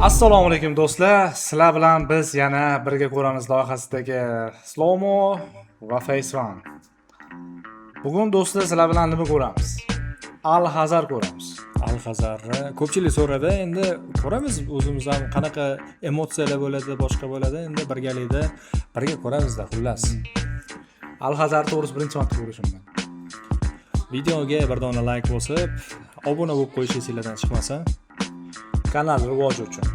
Assalomu alaykum do'stlar. Sizlar bilan biz yana birga ko'ramiz loyihasidagi Slomo va Face1. Bugun do'stlar sizlar bilan nima ko'ramiz? Al-Hazar ko'ramiz. Al-Hazarni ko'pchilik so'radi, endi ko'ramiz o'zimiz ham qanaqa emotsiyalar bo'ladi, boshqa bo'ladi. Endi birgalikda birga ko'ramizda, xullas. Al-Hazar to'g'risi birinchi marta ko'rishimdan. Videoga bir dona like bosib, obuna bo'lib qo'yish esingizdan chiqmasa, Kanal rivoji uchun.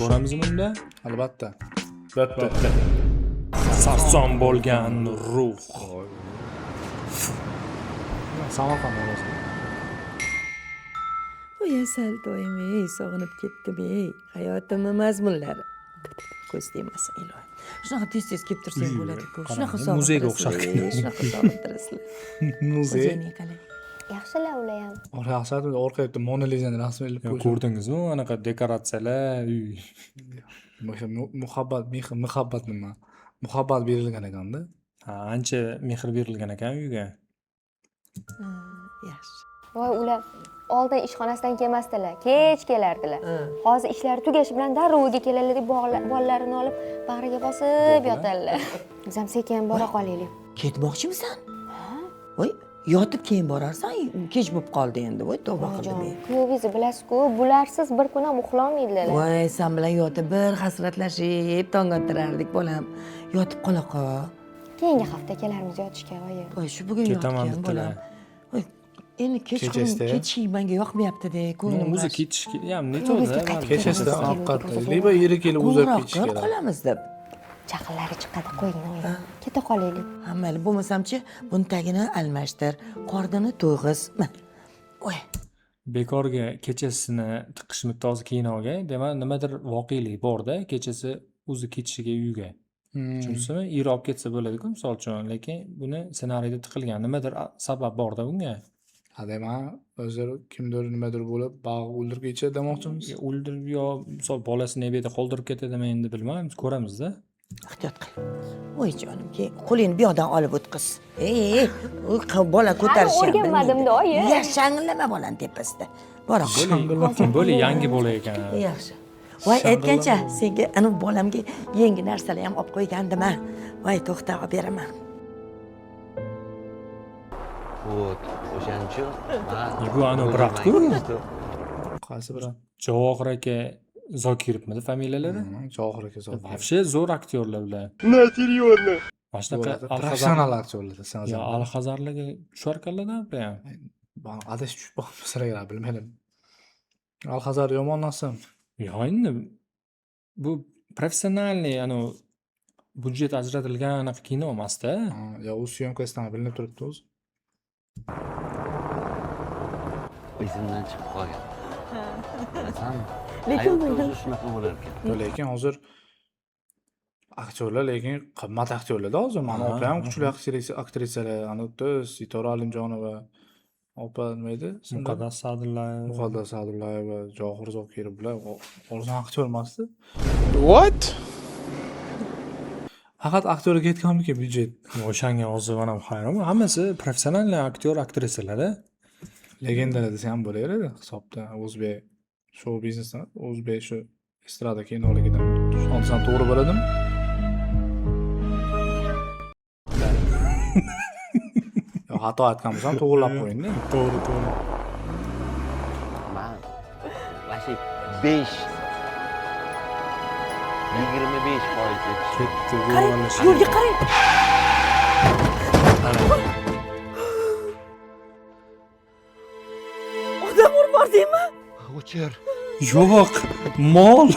ko'ramizmi unda? Albatta. Bo'pti. Sarson bo'lgan ruh. Samarqand o'zi. Voy asal doim sog'inib ketdim hayotimni mazmunlari. Ko'z tegmasin iloyim. Shunaqa tez kelib tursang bo'ladi-ku. Shunaqa sog'inib. Muzeyga o'xshab ketdi. Shunaqa sog'inib turasizlar. Muzey. Xo'jayining qalay? Yaxshilar ular ham. Yaxshi, orqada Mona Lisani rasmi ilib qo'yishdi. Ko'rdingizmi anaqa dekoratsiyalar, uy. Muhabbat nima? Muhabbat berilgan ekanda. Ha, ancha mehr berilgan ekan uyga. Yaxshi. Voy ular oldin ishxonasidan kelmasdilar, kech kelardilar. Hozir ishlari tugashi bilan darrov uyga keladilar deb bolalarini olib bag'riga bosib yotadilar. Biz ham sekin bora qolaylik. Ketmoqchimisan? Voy, yotib keyin borarsan, kech bo'lib qoldi endi. Voy, tavba qildim. Kuyovingizni bilasiz-ku, bularsiz bir kun ham uxlolmaydilar. Voy, sen bilan yotib bir hasratlashib tong ottirardik bolam. Yotib qola qol. Keyingi hafta kelarmiz yotishga, voy. Voy, shu bugun Ketaman yotgan bolam. dedilar. Voy, endi Kechasida. ketishing menga yoqmayapti-da, ko'nglim. O'zi ketish ham ne Kuyovingizga to'g'ri. qaytib Kechasida kelamiz. ovqat, liba yeri kelib uzab Qo'ng'iroq ketish qilib kerak. qolamiz deb. Chaqinlari chiqadi, qo'ying, voy. Keta qolaylik. Ha, mayli, bo'lmasamchi, buni tagini almashtir, qordini to'yg'iz. Voy, Bekorga kechasini tiqishni hozir kinoga, demak nimadir voqelik borda, kechasi o'zi ketishiga uyga. Tushunsizmi? Eri olib ketsa bo'ladi-ku, misol uchun, lekin buni ssenariyda tiqilgan. Nimadir sabab borda bunga. Demak, o'zlari kimdir nimadir bo'lib, bog' o'ldirguncha demoqchimiz. O'ldirib yo misol bolasini bu yerda qoldirib ketadimi endi bilmaymiz, ko'ramizda. ehtiyot qil. Voy jonim, qo'lingni bu yoqdan olib o'tqiz. Bola ko'tarish ham o'rganmadim-da, oyi. Yaxshi, shang'illama bolani tepasida. Bora qo'l. Bo'li yangi bola ekan. Yaxshi. Voy, aytgancha, senga ana bolamga yangi narsalar ham olib qo'ygandim-a. Voy, to'xta, olib beraman. Вот, o'shaning uchun Bu ana biroq-ku. Qaysi biri? Javohir aka Zokirovmidi familiyalari? Javohir aka zo'r. Вообще zo'r aktyorlar bular. Mana shunaqa Professional aktyorlar sen yo Al-Hazarlarga tusharkanlarda ham. Ben adash tushib qolib bilmayman. Al-Hazar yomon narsa. Yo endi bu professionalniy budjet ajratilgan anaqa kino emas-da. Ya u syomkasidan bilinib turibdi o'zi. esimdan chiqib qolgan. Bilasanmi? Lekin Hayot o'zi shunaqa bo'lar ekan. Lekin hozir aktyorlar lekin qimmat aktyorlarda hozir. Mana opa ham kuchli aktrisalar, Sitora Alimjonova, opa nima edi? Muqaddas Sa'dullayev. Muqaddas Sa'dullayeva, Johir Zokirov bular o'zini aktyor emasdi. What? Faqat aktyorga ketganmi byudjet? O'shanga hozir mana hayronman. Hammasi professional aktyor, aktrisalar. Legendalar desa ham bo'laveradi hisobda. O'zbek show biznesdan, o'zbek shu estrada kinoligidan. Tushunsan to'g'ri bo'ladimi? Yo, xato aytgan bo'lsam to'g'rilab qo'ying-da. To'g'ri. Man vashi 5 25% Ketdi Qarang, yo'lga qarang. Odam urib bordingmi? o'chir. Yo'q, mol.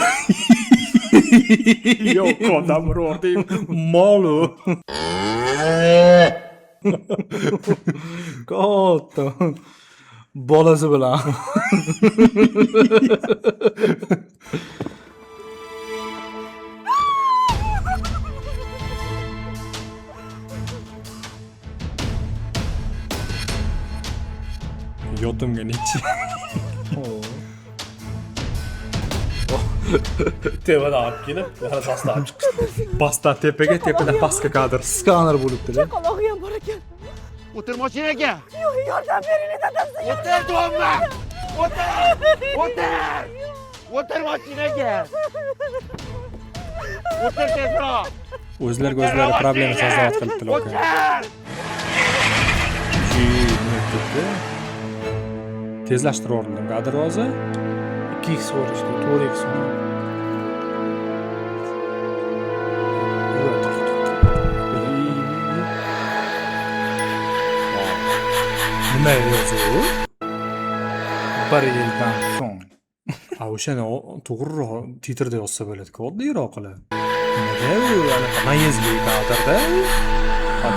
Yo'q, odam urdim. Mol u. Katta. Bolasi bilan. Yotimga nechi. Tepadan olib kelib, yana pastdan olib chiqdi. Pastdan tepaga, tepadan pastga kadr. Skaner bo'libdi-da. Qolog'i ham bor ekan. O'tir mashinaga. Yordam bering, dadam. O'tir, to'g'ri. O'tir. O'tir mashinaga. O'tir tezroq. O'zlariga o'zlari problema sazovat qilibdilar uka. Tezlashtirib yubordim kadr hozir. 2x ko'rishdi, 4x. Nima yozuv? Bir yildan so'ng. A o'shani to'g'riroq titrda yozsa bo'ladi-ku, oddiyroq qilib. Nimaga u anaqa mayizli kadrda?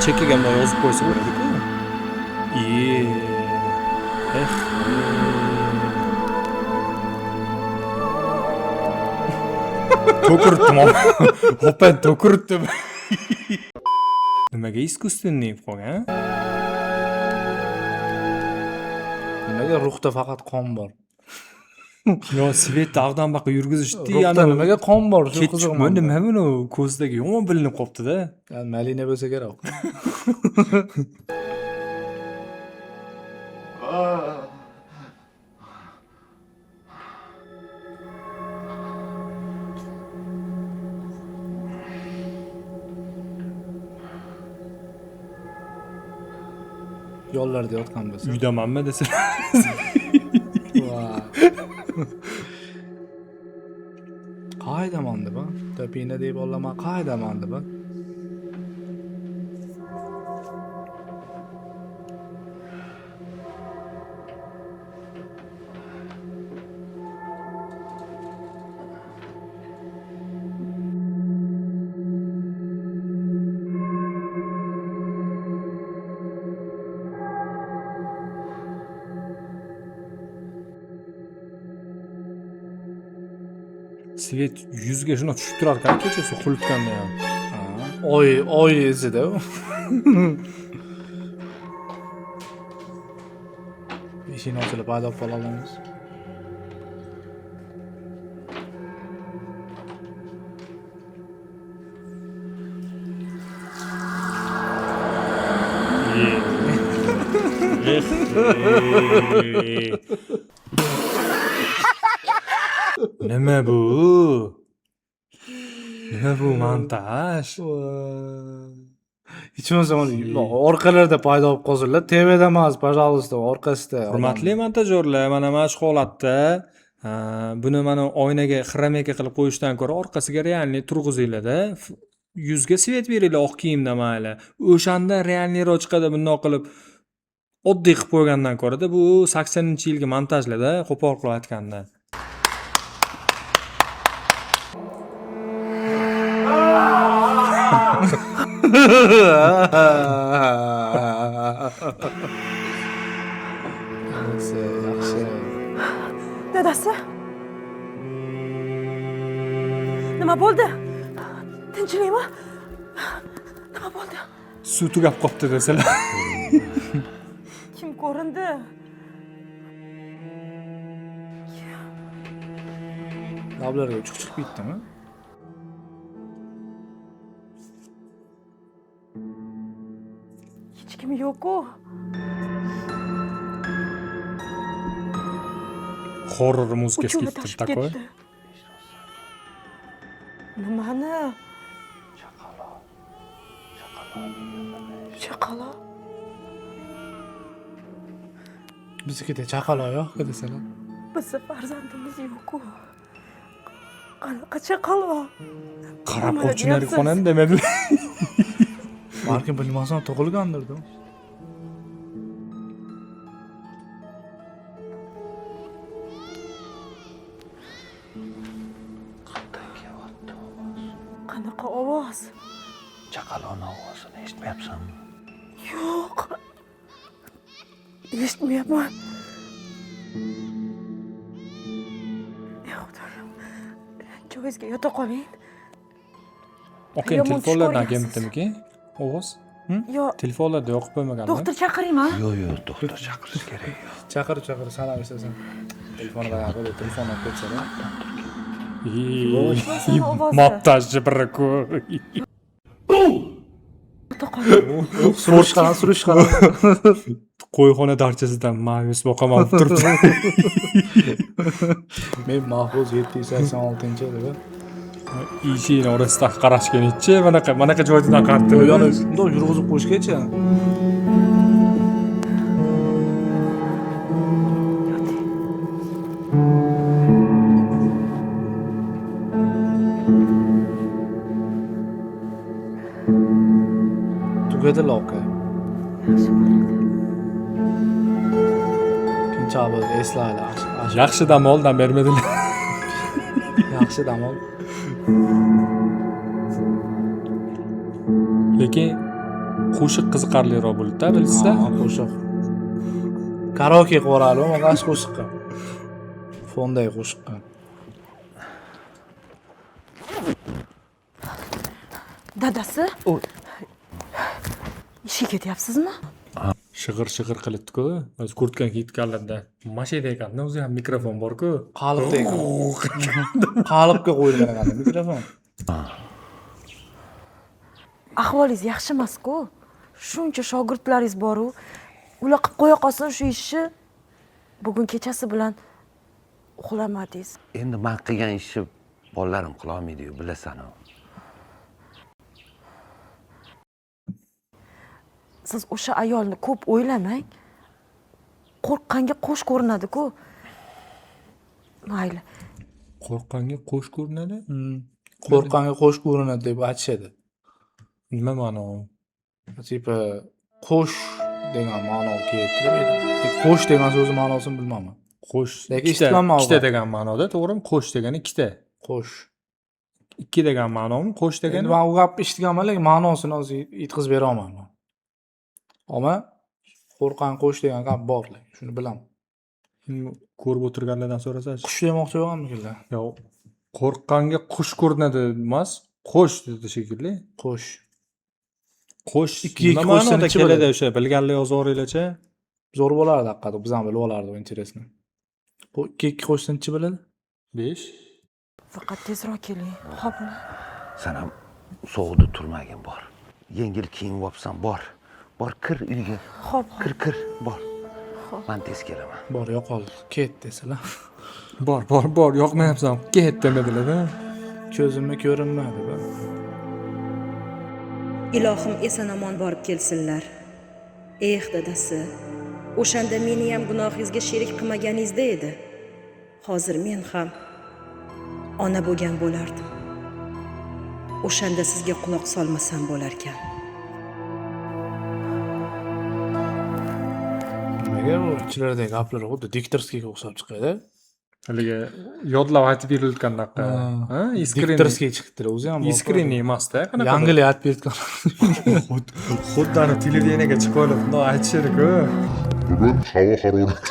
Chekkaga bunday yozib qo'ysa bo'ladi-ku. To'kirdim. Hopan to'kirdim. Nimaga искусственный deb qo'ygan? Nimaga ruhda faqat qon bor? Yo, Svet ag'dan baqa yurgizishdi, Ruhda nimaga qon bor? Shu Ketib qiziq. nima buni ko'zdagi yomon bilinib qopti-da. Malina bo'lsa kerak. Yo'llarda yotgan bo'lsa. Uydamanmi desa. Qaydaman deb, Topina deb olama qaydaman deb. Svet yuzga shuna tushib turar ekan kechasi qulfganda ham. Oy izida. Eshikni ochilib paydo bo'la olamiz. Nima bu? Nima bu montaj? Hech bo'lmasa orqalarda paydo bo'lib qolsinlar. TVda emas, пожалуйста, orqasida. Hurmatli montajyorlar, mana shu holatda buni mana oynaga xromeka qilib qo'yishdan ko'ra orqasiga realniy turg'izinglar-da. Yuzga svet beringlar oq kiyimda mayli. O'shanda realniyroq chiqadi bundoq qilib oddiy qilib qo'ygandan ko'ra-da bu 80-yilgi montajlarda qo'pol qilib aytganda. Yaxshi. Dadasi? Nima bo'ldi? Tinchlikmi? Nima bo'ldi? Suv tugab qopti desalar. Kim ko'rindi? Lablarga chiqib ketdimi? Hech kim yo'q-ku. Horror muzika skiptir takoy. Nimani? Chaqaloq. Biznikida chaqaloq yo'q desalar. Bizning farzandimiz yo'q-ku. Qanaqa chaqaloq? Qarab qo'ychilar xonani demadilar. Balkim bilmasam tug'ilgandir-da. Qanaqa ovoz? Chaqaloqning ovozini eshitmayapsanmi? Yo'q. Eshitmayapman. Joyizga yota qoling. Okey, telefonlardan kelibdimi-ki? Ovoz? Yo'q. Telefonlarda yoqib qo'ymaganmi? Doktor chaqiraymi? Yo'q, doktor chaqirish kerak. Chaqir, sanam istasan. Telefoniga qo'yib, telefon olib ketsalar. Montajchi bir ko'y. Surishqan. Qo'yxona darchasidan ma'yus boqaman turibdi. Men Mahfuz 786-yil. Eshikni orasidan qarashganicha manaqa joydan qartdi. Yana bundoq yurg'izib qo'yishgacha. Tugadi loqa. Kinchabi eslaydi. Yaxshi dam oldan bermadilar. Yaxshi dam ol. Lekin qo'shiq qiziqarliroq bo'ldi-da, bilsa. Qo'shiq. Karaoke qo'ralib, mana shu qo'shiqqa. Fonday qo'shiqqa. Dadasi? Ishga ketyapsizmi? Shig'ir qilibdi-ku. O'zi kurtkan kiyitganlarda. Mashina ekanda o'zi ham mikrofon bor-ku. Qalibda ekan. Qalibga qo'yilgan ekan mikrofon. Ahvolingiz yaxshi emas-ku. Shuncha shogirdlaringiz bor-u, ular qilib qo'ya qolsin shu ishni. Bugun kechasi bilan uxlamadingiz. Endi men qilgan ishni bolalarim qila olmaydi-yu, bilasan-ku. Siz o'sha ayolni ko'p o'ylamang. Qo'rqqanga qo'sh ko'rinadi-ku. Mayli. Qo'rqqanga qo'sh ko'rinadi? Qo'rqqanga qo'sh ko'rinadi deb aytishadi. Nima ma'no? Tipa qo'sh degan ma'no keltirib, qo'sh degan so'zni ma'nosini bilmayman. Qo'sh. Lekin eshitganman. Ikkita degan ma'noda, to'g'rimi? Qo'sh degani ikkita. Qo'sh. Ikki degan ma'nomi? Qo'sh Endi degani? men u gapni eshitganman, lekin ma'nosini hozir yetkazib bera olmayman. Ammo qo'rqqan qo'sh degan gap bor, shuni bilaman. Ko'rib o'tirganlardan so'rasanchi. Qush demoqchi bo'lganmikinlar? Yo'q. Qo'rqqanga qush ko'rinadi emas, qo'sh dedi shekilli. Qo'sh. Qo'sh Ikki nima qo'shdan ma'noda ichi keladi bo'ladi. o'sha bilganlar yozib yuboringlarchi. Zo'r bo'lardi haqiqatda, biz ham bilib olardik, interesni. Bu ikki qo'shdan chi bo'ladi? 5. Faqat tezroq keling. Xo'pmi? Sen ham sovuqda turmagin bor. Yengil kiyim olibsan, bor. Bor kir uyga. Xo'p. Kir, bor. Men tez kelaman. Bor, yo'qol, ket desalar. Bor, yoqmayapsan. Ket demadilar-da. Ko'zimga ko'rinmadi. Ilohim eson-omon borib kelsinlar. Dadasi, o'shanda meni ham gunohingizga sherik qilmaganingizda edi. Hozir men ham ona bo'lgan bo'lardim. O'shanda sizga quloq solmasam bo'larkan. Nimaga bu ichlaridagi gaplar xuddi diktorskiga o'xshab chiqadi? Haligi yodlab aytib berilgandaqa. Ha, Diktorskiy chiqdi o'zi ham. Искренне emas-da, qanaqa? Yangilik aytib bergan. Xuddi ana televideniyega chiqib olib, bundoq aytishadi-ku. Bugun havo harorati.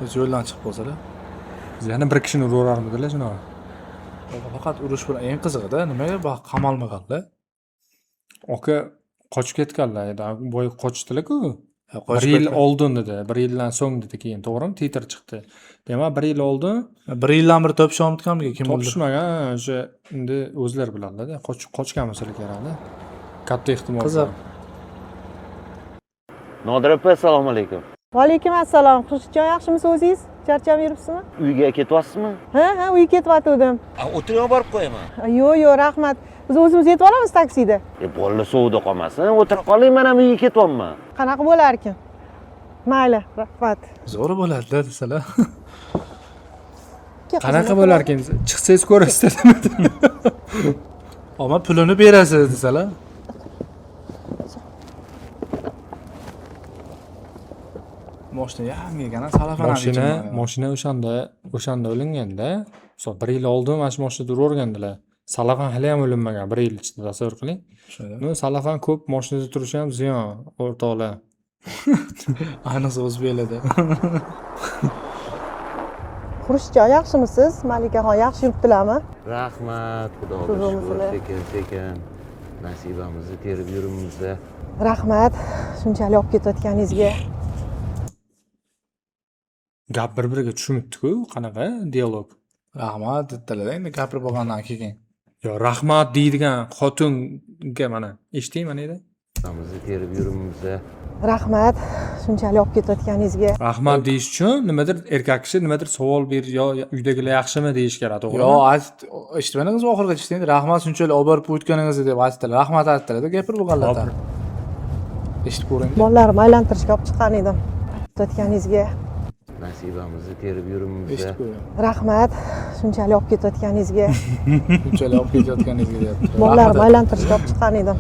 O'zi yo'ldan chiqib qolsa-da. Biz yana bir kishini urarmidilar shuni. Faqat urush bilan eng qizig'ida nimaga bu qamalmaganlar? Aka qochib ketganlar edi. Boy qochdilar-ku. Qochib 1 yil ketgan. oldin dedi. 1 yildan so'ng dedi keyin, to'g'rimi? Titr chiqdi. Demak, 1 yil oldin Bir yildan beri topishmayotganmi kim bildi? topishmagan, o'sha endi o'zlari biladilar-da. Qochgan bo'lsa kerak-da. Katta ehtimol. Qiziq. Nodir opa, assalomu alaykum. Vaalaykum assalom. Xushjon, yaxshimisiz o'zingiz? Charchab yuribsizmi? Uyga ketyapsizmi? Ha, uyga ketayotgandim. O'tirib borib qo'yaman. Yo'q, rahmat. Biz o'zimiz yetib olamiz taksida. Bolalar sovuqda qolmasin. O'tirib qoling, men ham uyga ketyapman. Qanaqa bo'lar ekan? Mayli, rahmat. Zo'r bo'ladi-da desalar. Qanaqa bo'lar ekan? Chiqsangiz ko'rasiz dedim. Ammo pulini berasiz desalar. Mashina yangi ekan, salafan Mashina o'shanda o'linganda, misol 1 yil oldin mana shu mashinada yuravergandilar. Salafan hali ham o'linmagan 1 yil ichida, tasavvur qiling. No, salafan ko'p mashinada turishi ham ziyon, o'rtoqlar. Ayniqsa o'zbeklarda. Xushjon, yaxshimisiz? Malikaxon yaxshi yuribdilarmi? Rahmat, xudoga shukr. Sekin nasibamizni terib yuribmiz-da. Rahmat, shunchalik olib ketayotganingizga. gap bir-biriga tushunibdi-ku, qanaqa dialog. Rahmat dedilar endi gapirib bo'lgandan keyin. Yo, rahmat deydigan xotinga mana eshiting mana edi. Bizni terib yuribmiz-da. Rahmat shunchalik olib ketayotganingizga. Rahmat deyish uchun nimadir erkak kishi nimadir savol ber yo uydagilar yaxshimi deyish kerak, to'g'rimi? Yo, eshitmadingiz oxirigacha eshitdingiz. Rahmat shunchalik olib borib o'tganingizni deb aytdilar. Rahmat aytdilar-da, gapirib bo'lganlar. Eshitib ko'ring. Bolalarimni aylantirishga olib chiqqan edim. Ketayotganingizga. Nasibamizni terib yuribmiz-da. Eshitib ko'ring. Rahmat shunchalik olib ketayotganingizga. Shunchalik olib ketayotganingizga deyapti. Bolalarimni aylantirishga olib chiqqan edim.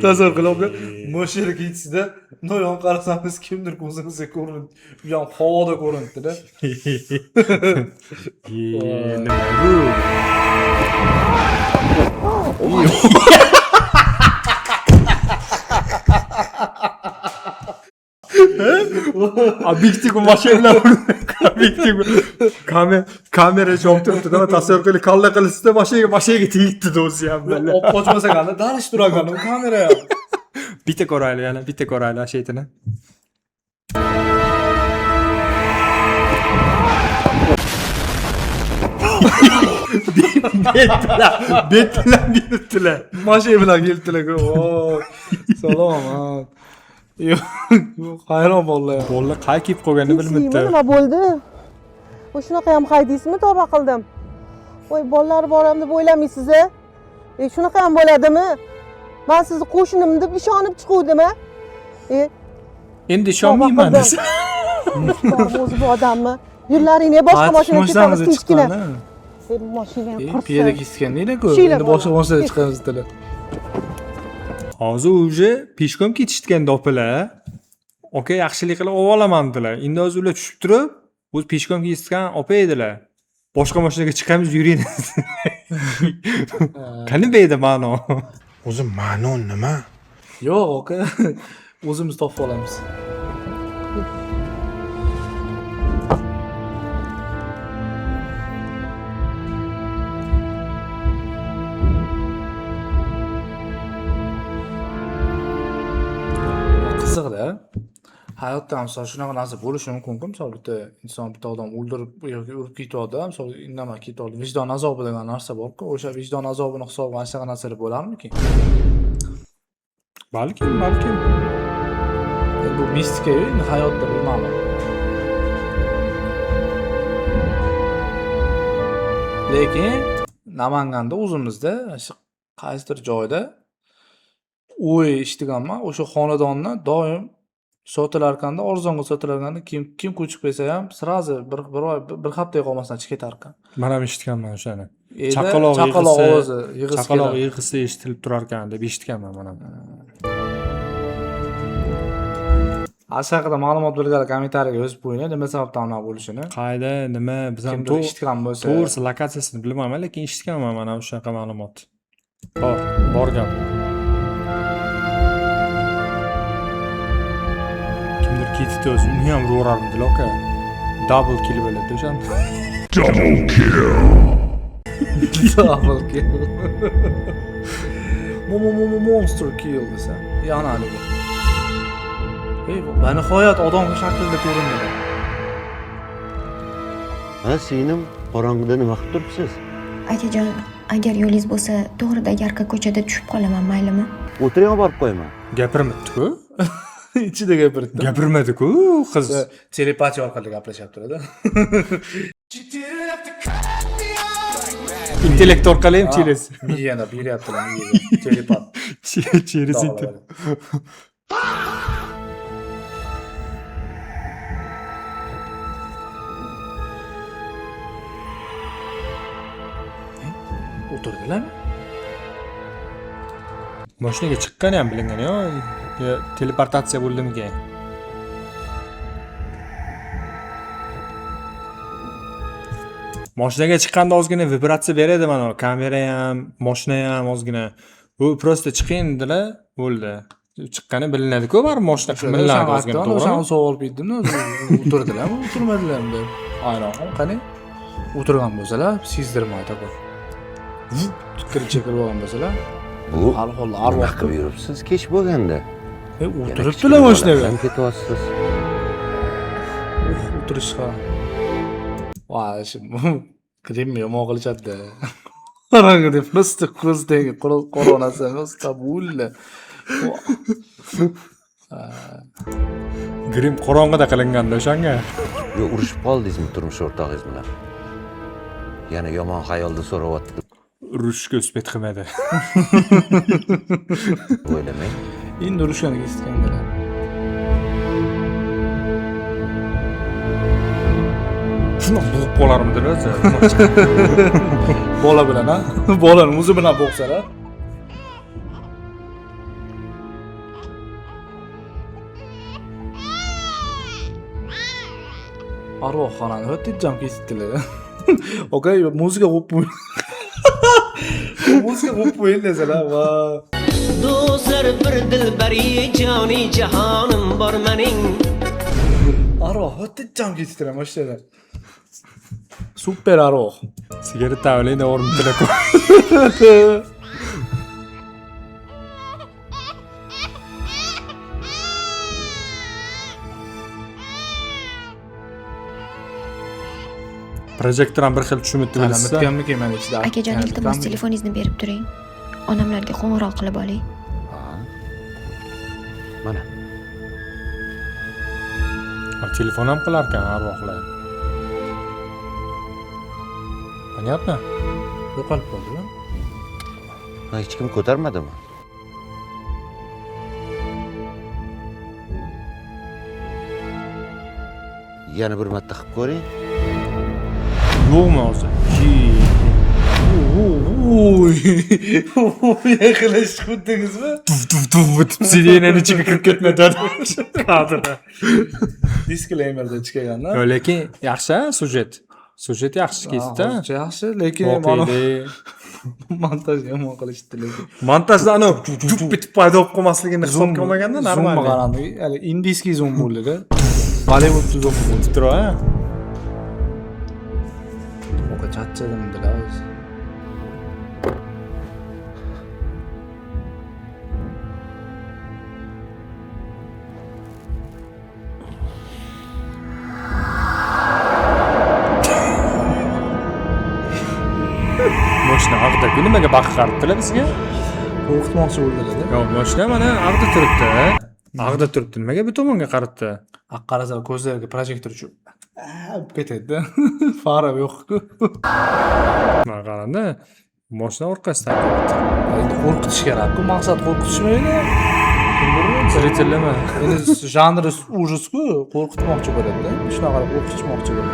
Tasavvur qiling, mashina ketishida noyon qarasangiz kimdir ko'zingizga ko'rinib, bu ham havoda ko'rinibdi-da. Nima bu? Obyektiv mashinalar obyektiv kamera jom turibdi-da, tasavvur qiling, kalla qilisizda mashinaga tegibdi o'zi ham. Olib qochmasa qanday dalish turgan u kamera ham. Bitta ko'raylik, yana bitta ko'raylik ashaytini. Betlar beribdilar. Mashina bilan kelibdilar. Voy. Salomat. Yo'q, hayron bo'ldim. Bolalar qay kiyib qolganini bilmabdi. Nima bo'ldi? O shunaqa ham haydaysizmi, tavba qildim. Voy, bolalar boram deb o'ylamaysizmi? Shunaqa ham bo'ladimi? Men sizni qo'shnim deb ishonib chiquvdim-a? Endi ishonmayman desa. O'zi bu odammi? Yurlaringni boshqa mashinaga ketamiz tinchgina. Mashina ham qursa. Piyoda ketgandinglar-ku. Endi boshqa mashinaga chiqamiz dedilar. Hozir уже peshkom ketishgan dopilar. Oka yaxshilik qilib olib olaman dedilar. Endi hozir ular tushib turib, o'z peshkom ketgan opa edilar. Boshqa mashinaga chiqamiz yuring. Qani beyda ma'no? O'zi ma'no nima? Yo'q, aka. O'zimiz topib olamiz. Qiziqda. Hayotda misol shunaqa narsa bo'lishi mumkin-ku. Misol bitta inson bitta odam o'ldirib yoki urib ketyapti, misol indamay ketyapti. Vijdon azobi degan narsa bor-ku. O'sha vijdon azobini hisobiga mana shunaqa narsalar bo'larmikin? Balkim. Bu mistika-yu, endi hayotda bilmayman. Lekin Namanganda o'zimizda qaysidir joyda uy eshitganman, o'sha xonadonni doim sotilarkanda, arzonga sotilarkanda kim ko'chib kelsa ham srazi bir haftaga qolmasdan chiqib ketar ekan. Men ham eshitganman o'shani. Chaqaloq ovozi chaqaloq yig'isi eshitilib turar ekan deb eshitganman men ham. Asha haqida ma'lumot bilganlar kommentariyga yozib qo'yinglar, nima sababdan unaqa bo'lishini. Qayda, nima, biz ham Kimdir eshitgan bo'lsa. to'g'risi lokatsiyasini bilmayman, lekin eshitganman mana o'shaqa ma'lumot. Bor gap. Kimdir ketdi o'zi, uni ham urarmidi aka. Double kill bo'ladi o'shanda. Double kill. Double kill. Monster kill desa. Yana haligi. Va nihoyat odam shaklida ko'rindi. Ha, singlim, qorong'ida nima qilib turibsiz? Akajon, agar yo'lingiz bo'lsa, to'g'ridagi arqa ko'chada tushib qolaman, maylimi? O'tiring, olib borib qo'yaman. Gapirmabdi-ku. Ichida gapirdi. Gapirmadi-ku qiz. Telepatiya orqali gaplashyapti-da. Intellekt orqali ham cheres. Miyani beryaptilar, miyaga. Telepat. Cheres O'tirdilarmi? Mashinaga chiqqani ham bilingan yo. Teleportatsiya bo'ldimikan? Mashinaga chiqqanda ozgina vibratsiya beradi mana kamera ham, mashina ham ozgina. Bu prosta chiqing dedilar, bo'ldi. Chiqqani bilinadi-ku, baribir mashina qimirladi ozgina, to'g'rimi? O'shani savol berdim-da, o'tirdilarmi, o'tirmadilarmi deb. Hayron, qani? O'tirgan bo'lsalar, sezdirmaydi-ku. Kirib olgan bo'lsalar, Bu alhol nima arvoh qilib yuribsiz kech bo'lganda? o'tiribdilar mashinaga. Ham ketyapsiz. O'tirishga. Voy, kremni yomon qilishadi. Qarang deb просто ko'zdagi qoronasi просто bulla. Grim qorong'ida qilinganda o'shanga. Yo, urushib qoldingizmi turmush o'rtog'ingiz bilan? Yana yomon xayolda so'rayapti Urushga uspet qilmadi. deb o'ylamang. Endi urushgani ketgandilar. Shuni bo'g'ib qolarmidir o'zi. Bola bilan, ha? Bolani o'zi bilan boqsalar. Arvoh xonani o'tib jam ketdilar. Okay, muzika qo'yib qo'y. Muzika qo'yib qo'yin desalar, va. Do'stlar bir dilbari joni jahonim bor mening. Arvoh o'tib jam ketdilar mashinalar. Super arvoh. Sigaret tavlayda o'rnitila qo'y. Projektor ham bir xil tushunib turibsiz. Bitganmi mana ichida. Akajon, iltimos telefoningizni berib turing. Onamlarga qo'ng'iroq qilib oling. Mana. Telefon ham qilar ekan arvohlar. Понятно? Yo'qolib qoldi-ku. Hech kim ko'tarmadimi? Yana bir marta qilib ko'ring. Yo'qmi hozir? Yaqinlashib ketdingizmi? Tuf o'tib sirenani ichiga kirib ketmadi. Kadrda. Disclaimerda chiqaganda. Lekin yaxshi sujet. Sujet yaxshi ketdi-da. Yaxshi, lekin mana montajni yomon qilishdi lekin. Montajda ana jup bitib paydo bo'lib qolmasligini hisobga olmaganda normal. Zoom qarandi. Hali indiyskiy zoom bo'ldi-da. Bollywood zoom bo'ldi. Turib, ha? Oqa charchadim dedilar o'zi. Mashina ag'da nimaga baqiribdilar bizga? Qo'rqitmoqchi bo'ldilar-da. Yo'q, mashina mana ag'da turibdi. Ag'da turibdi. Nimaga bu tomonga qarabdi? Qarasa ko'zlariga projektor uchun bo'lib ketadi-da. Fara yo'q-ku. Mana qaranda. Mashina orqasidan Endi qo'rqitish kerak-ku, maqsad qo'rqitishmaydi. zritellarmi? Endi janri ужас-ku, qo'rqitmoqchi bo'ladi-da. Shunaqa qilib qo'rqitishmoqchi bo'ladi.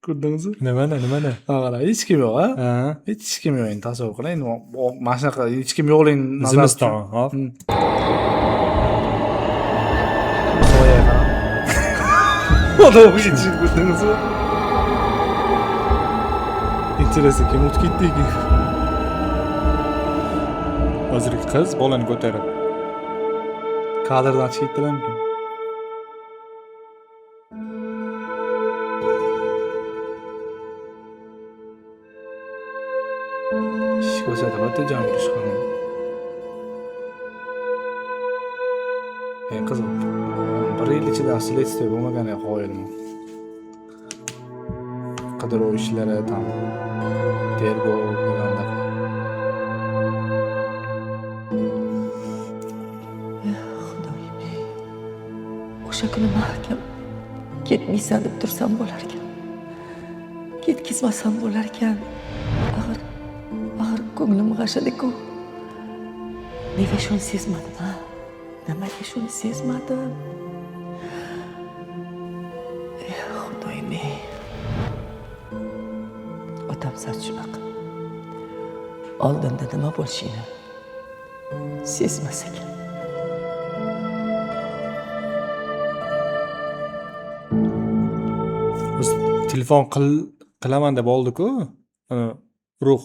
Ko'rdingizmi? Nimani? Qarang, hech kim yo'q, ha? Ha. Hech kim yo'q, endi tasavvur qiling. Mana shunaqa hech kim yo'qligini Zimiston, hop. Soya qarang. Odam ketishini ko'rdingizmi? Интересно, kim o'tib ketdiki? Hozirgi qiz bolani ko'tarib. Kadrdan chiqib ketdilarmi? Ish ko'rsatib jon urish qilgan. Qiziq. Bir yil ichida следствие bo'lmagan qoyilman. Qidiruv ishlari tam tergov bo'lganda. O'sha kuni mahkam ketmaysan deb tursam bo'lar ekan. Ketkizmasam bo'lar ekan. Axir ko'nglim g'ashidi-ku. Nega shuni sezmadim, ha? Nimaga shuni sezmadim? Xudoyim-ey. Otam shunaqa. Oldinda nima bo'lishini sezmas ekan. Biz telefon qilaman deb oldi-ku. Ruh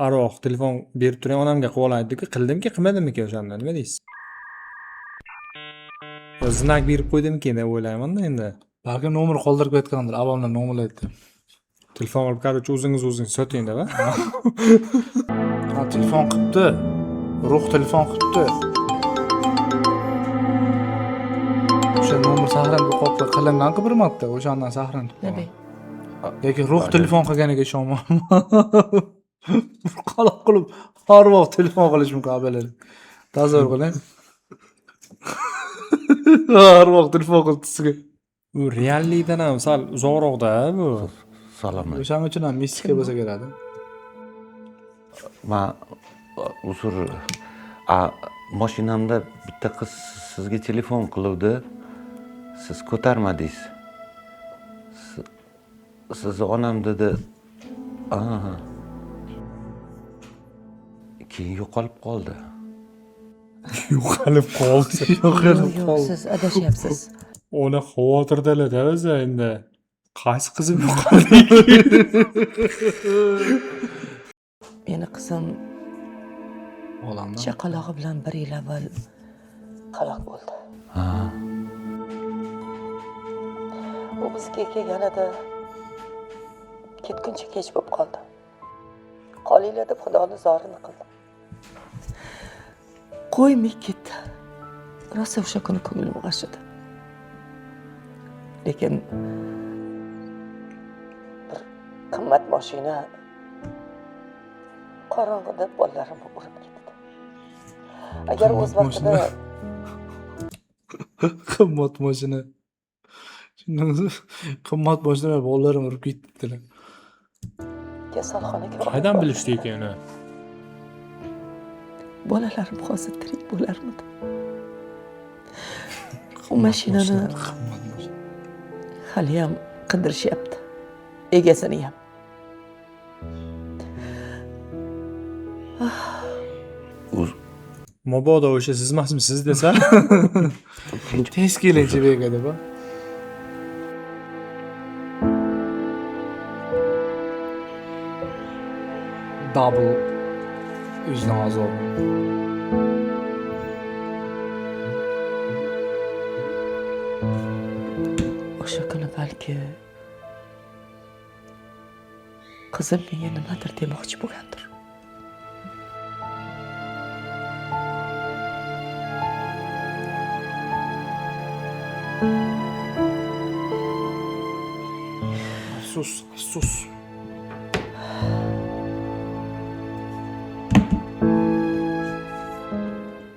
arvoh telefon berib turing onamga qilib olaydi-ku. Qildimki, qilmadimki o'shanda, nima deysiz? Znak berib qo'ydimki deb o'ylayman-da endi. Balki nomer qoldirib ketgandir, avvaldan nomer aytdi. Telefon olib, короче, o'zingiz soting deb, Ha, telefon qilibdi. Ruh telefon qilibdi. O'sha nomer saqlanib qolibdi, qilingan-ku bir marta, o'shandan saqlanib qolgan. Lekin ruh telefon qilganiga ishonmayman. Qaloq qilib har vaqt telefon qilish mumkin abalar. Tasavvur qiling. Har vaqt telefon qilib sizga. u reallikdan ham sal uzoqroqda bu. Salom. O'shaning uchun ham mistika bo'lsa kerak. Men uzr, mashinamda bitta qiz sizga telefon qiluvdi. Siz ko'tarmadingiz. Sizni onam dedi. Aha. Keyin yo'qolib qoldi. Yo'qolib qoldi. Yo'q, siz adashyapsiz. Ona xavotirdalar-da o'zi endi. Qaysi qizim yo'qoldi? Meni qizim Olamdan. chaqalog'i bilan 1 yil avval halok bo'ldi. Ha. U bizga kelganida ketguncha kech bo'lib qoldi. Qolinglar deb Xudoni zorini qildi. Qo'ymay ketdi. Rosa o'sha kuni ko'nglim g'ashidi. Lekin bir qimmat mashina qorong'ida bolalarimni urib ketdi. Agar o'z vaqtida Qimmat mashina. Qimmat mashina bolalarim urib ketdilar. kasalxonaga Qaydan bilishdi ekan uni? bolalarim hozir tirik bo'larmidi? U mashinani hali ham qidirishyapti. Egasini ham. Mabodo o'sha siz emasmisiz desa? Tez kelinchi berga deb. Double vicdan azobi. O'sha kuni balki qizim menga nimadir demoqchi bo'lgandir. Afsus.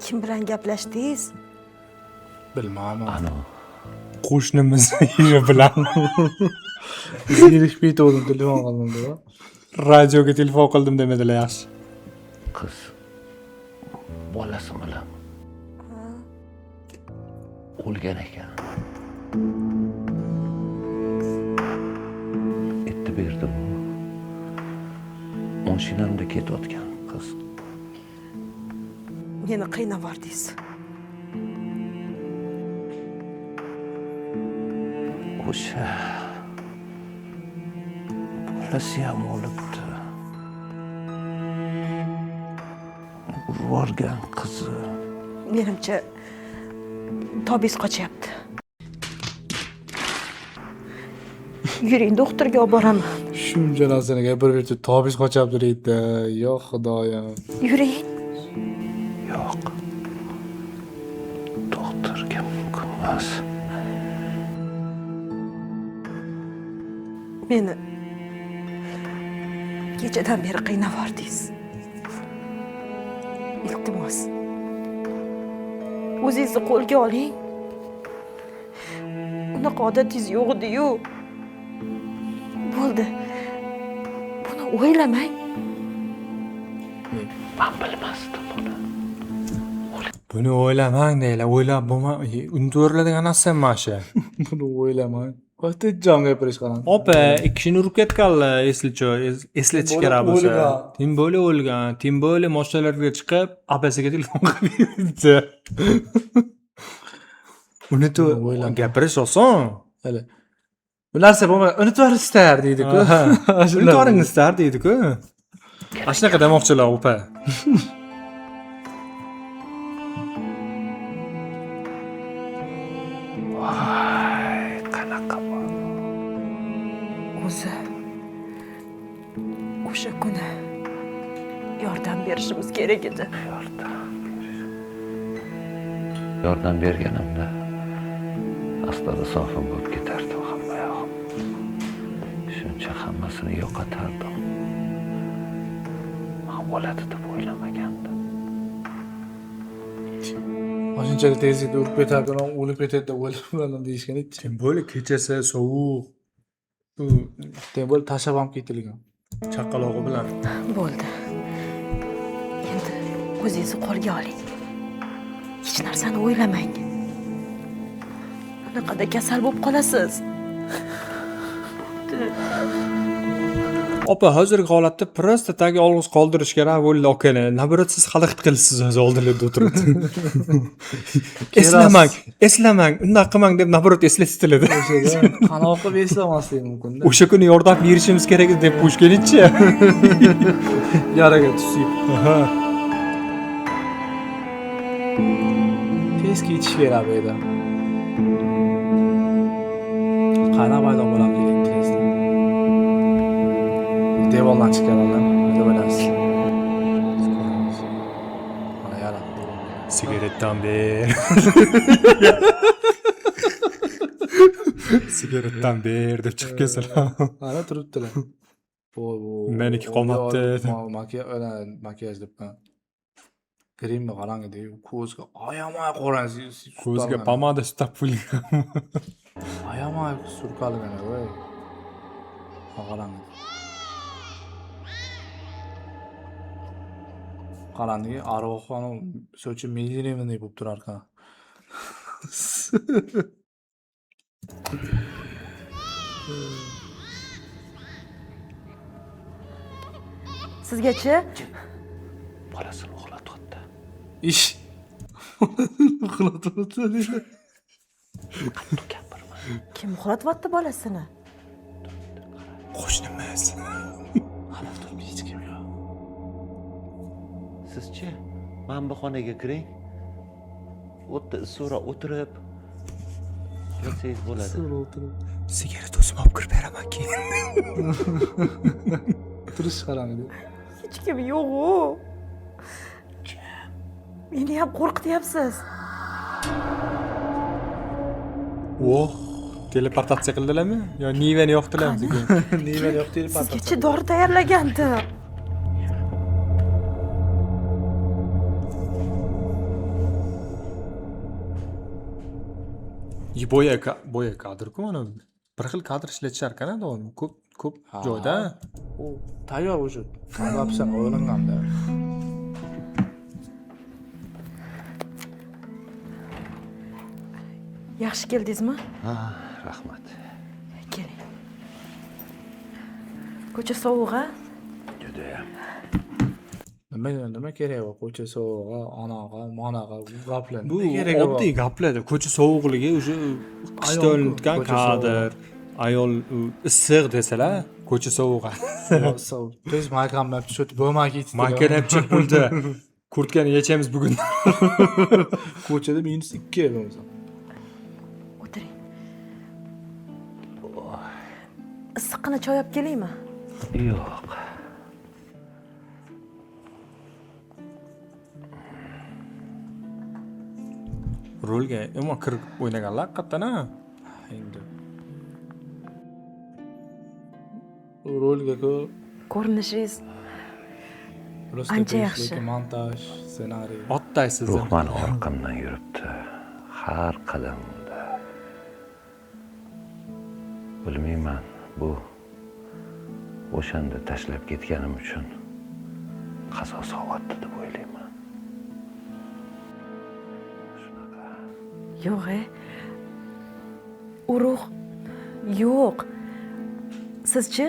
Kim bilan gaplashdingiz? Bilmayman. Ano. Qo'shnimiz yeri bilan Zirishib ketdim, telefon qildim deb. radioga telefon qildim demadilar yaxshi. Qiz bolasi bilan o'lgan ekan. Aytib berdim. Mashinamda ketayotgan qiz. Meni qiynavordingiz. O'sha bolasi ham o'libdi. Urvorgan qizi. Menimcha Tobiz qochyapti. Yuring, doktorga olib boraman. Shuncha narsani gapirib Tobiz qochyapti deydi. Yo xudoyim. Yuring. Yo'q. Doktorga mumkin emas. Meni kechadan beri qiynavordingiz. Iltimos, o'zingizni qo'lga oling. Unaqa odatingiz yo'q edi-yu. Bo'ldi. Buni o'ylamang. Men bilmasdim buni. Buni o'ylamang deylar. O'ylab bo'lma. Unutib narsa emas shu. Buni o'ylamang. Xotirjam gapirish qaram. Opa, ikkishini urib ketganlar, eslatish kerak bo'lsa. Tim bo'li o'lgan, tim bo'li mashinalarga chiqib, opasiga telefon qilibdi. Uni gapirish oson. Hali Bu narsa bo'lmay, unutib yuborishlar deydi-ku. Unutvoringizlar deydi-ku. Ana shunaqa demoqchilar opa. Voy, qanaqa bor. O'zi o'sha kuni yordam berishimiz kerak edi. Yordam berganimda aslida sofim bo'lib ketardi hammayog'im. Shuncha hammasini yo'qotardim. Men bo'ladi deb o'ylamagandim. Shunchalik tezlikda urib ketardi, o'lib ketadi deb o'ylamadim deyishgan edi. Kim bo'li kechasi sovuq. Tem bo'lib tashlab ham ketilgan. Chaqalog'i bilan. Bo'ldi. Endi o'zingizni qo'lga oling. Hech narsani o'ylamang. Anaqada kasal bo'lib qolasiz. Opa, hozirgi holatda prosta tagi olg'iz qoldirish kerak bo'ldi okani. Nabarat siz xalaqit qilasiz hozir oldinglarda o'tirib. Eslamang, unday qilmang deb nabarat eslatishtiladi. Qanaqa qilib eslamaslik mumkin-da. O'sha kuni yordam berishimiz kerak edi deb qo'yishganicha. Yaraga tusib. Tez ketish kerak bu yerda. Qana bayda bo'lam kerak tezda. Devordan chiqaranlar, nima bo'lasiz? Mana yara. Sigaretdan ber. Sigaretdan ber deb chiqib kelsalar. Mana turibdilar. Bu Meniki qolmabdi. Makiyaj deb. Grimni qarang edi, ko'zga ayamay qo'ransiz. Ko'zga pomada surtib qo'ygan. Ayamay surkalgan voy. Qarang. Qarang, Arvoxonim so'chi milleniyumday bo'lib turar ekan. Sizgachi? Bolasini uxlatyapti. Ish. Uxlatyapti deydi. Kim uxlatyapti bolasini? Qo'shnimiz. Hali turib hech kim yo'q. Sizchi? Men bu xonaga kiring. O'tda so'ra o'tirib yotsangiz bo'ladi. Sigaret o'zim olib kirib beraman keyin. Turish qarang edi. Hech kim yo'q-ku. Meni ham qo'rqityapsiz. Voh, teleportatsiya qildilarmi? Yo Nivani yoqdilarmi sizga? Nima yo'q deb Sizgacha dori tayyorlagandim. Bo'ya kadr-ku mana. Bir xil kadr ishlatishar ekan doim. Ko'p joyda. U tayyor vujud. Qarabsan o'ylanganda. Yaxshi keldingizmi? Ha, rahmat. Keling. Ko'cha sovuq-a? Judayam. Nima kerak bor? Ko'cha sovuq, onaga, monaga gaplar. Bu oddiy gaplar. Ko'cha sovuqligi o'sha qishda olingan kadr. Ayol issiq desalar, ko'cha sovuq. Sovuq. Biz maykam tushib bo'lmay ketdi. Makana ham chiqib bo'ldi. Kurtkani yechamiz bugun. Ko'chada -2 bo'lsa. O'tiring. Issiqqina choy olib kelaymi? Yo'q. Rolga umuman kirib o'ynaganlar haqiqatan-a. Endi. Rolga-ku Ko'rinishingiz ancha yaxshi. Montaj, ssenariy. Otdaysiz. Ruhman orqamdan yuribdi. Har qadamda. Bilmayman, bu o'shanda tashlab ketganim uchun qazo sog'atdi deb o'ylayman. Shunaqa. Yo'q-e. Urug' yo'q. Sizchi?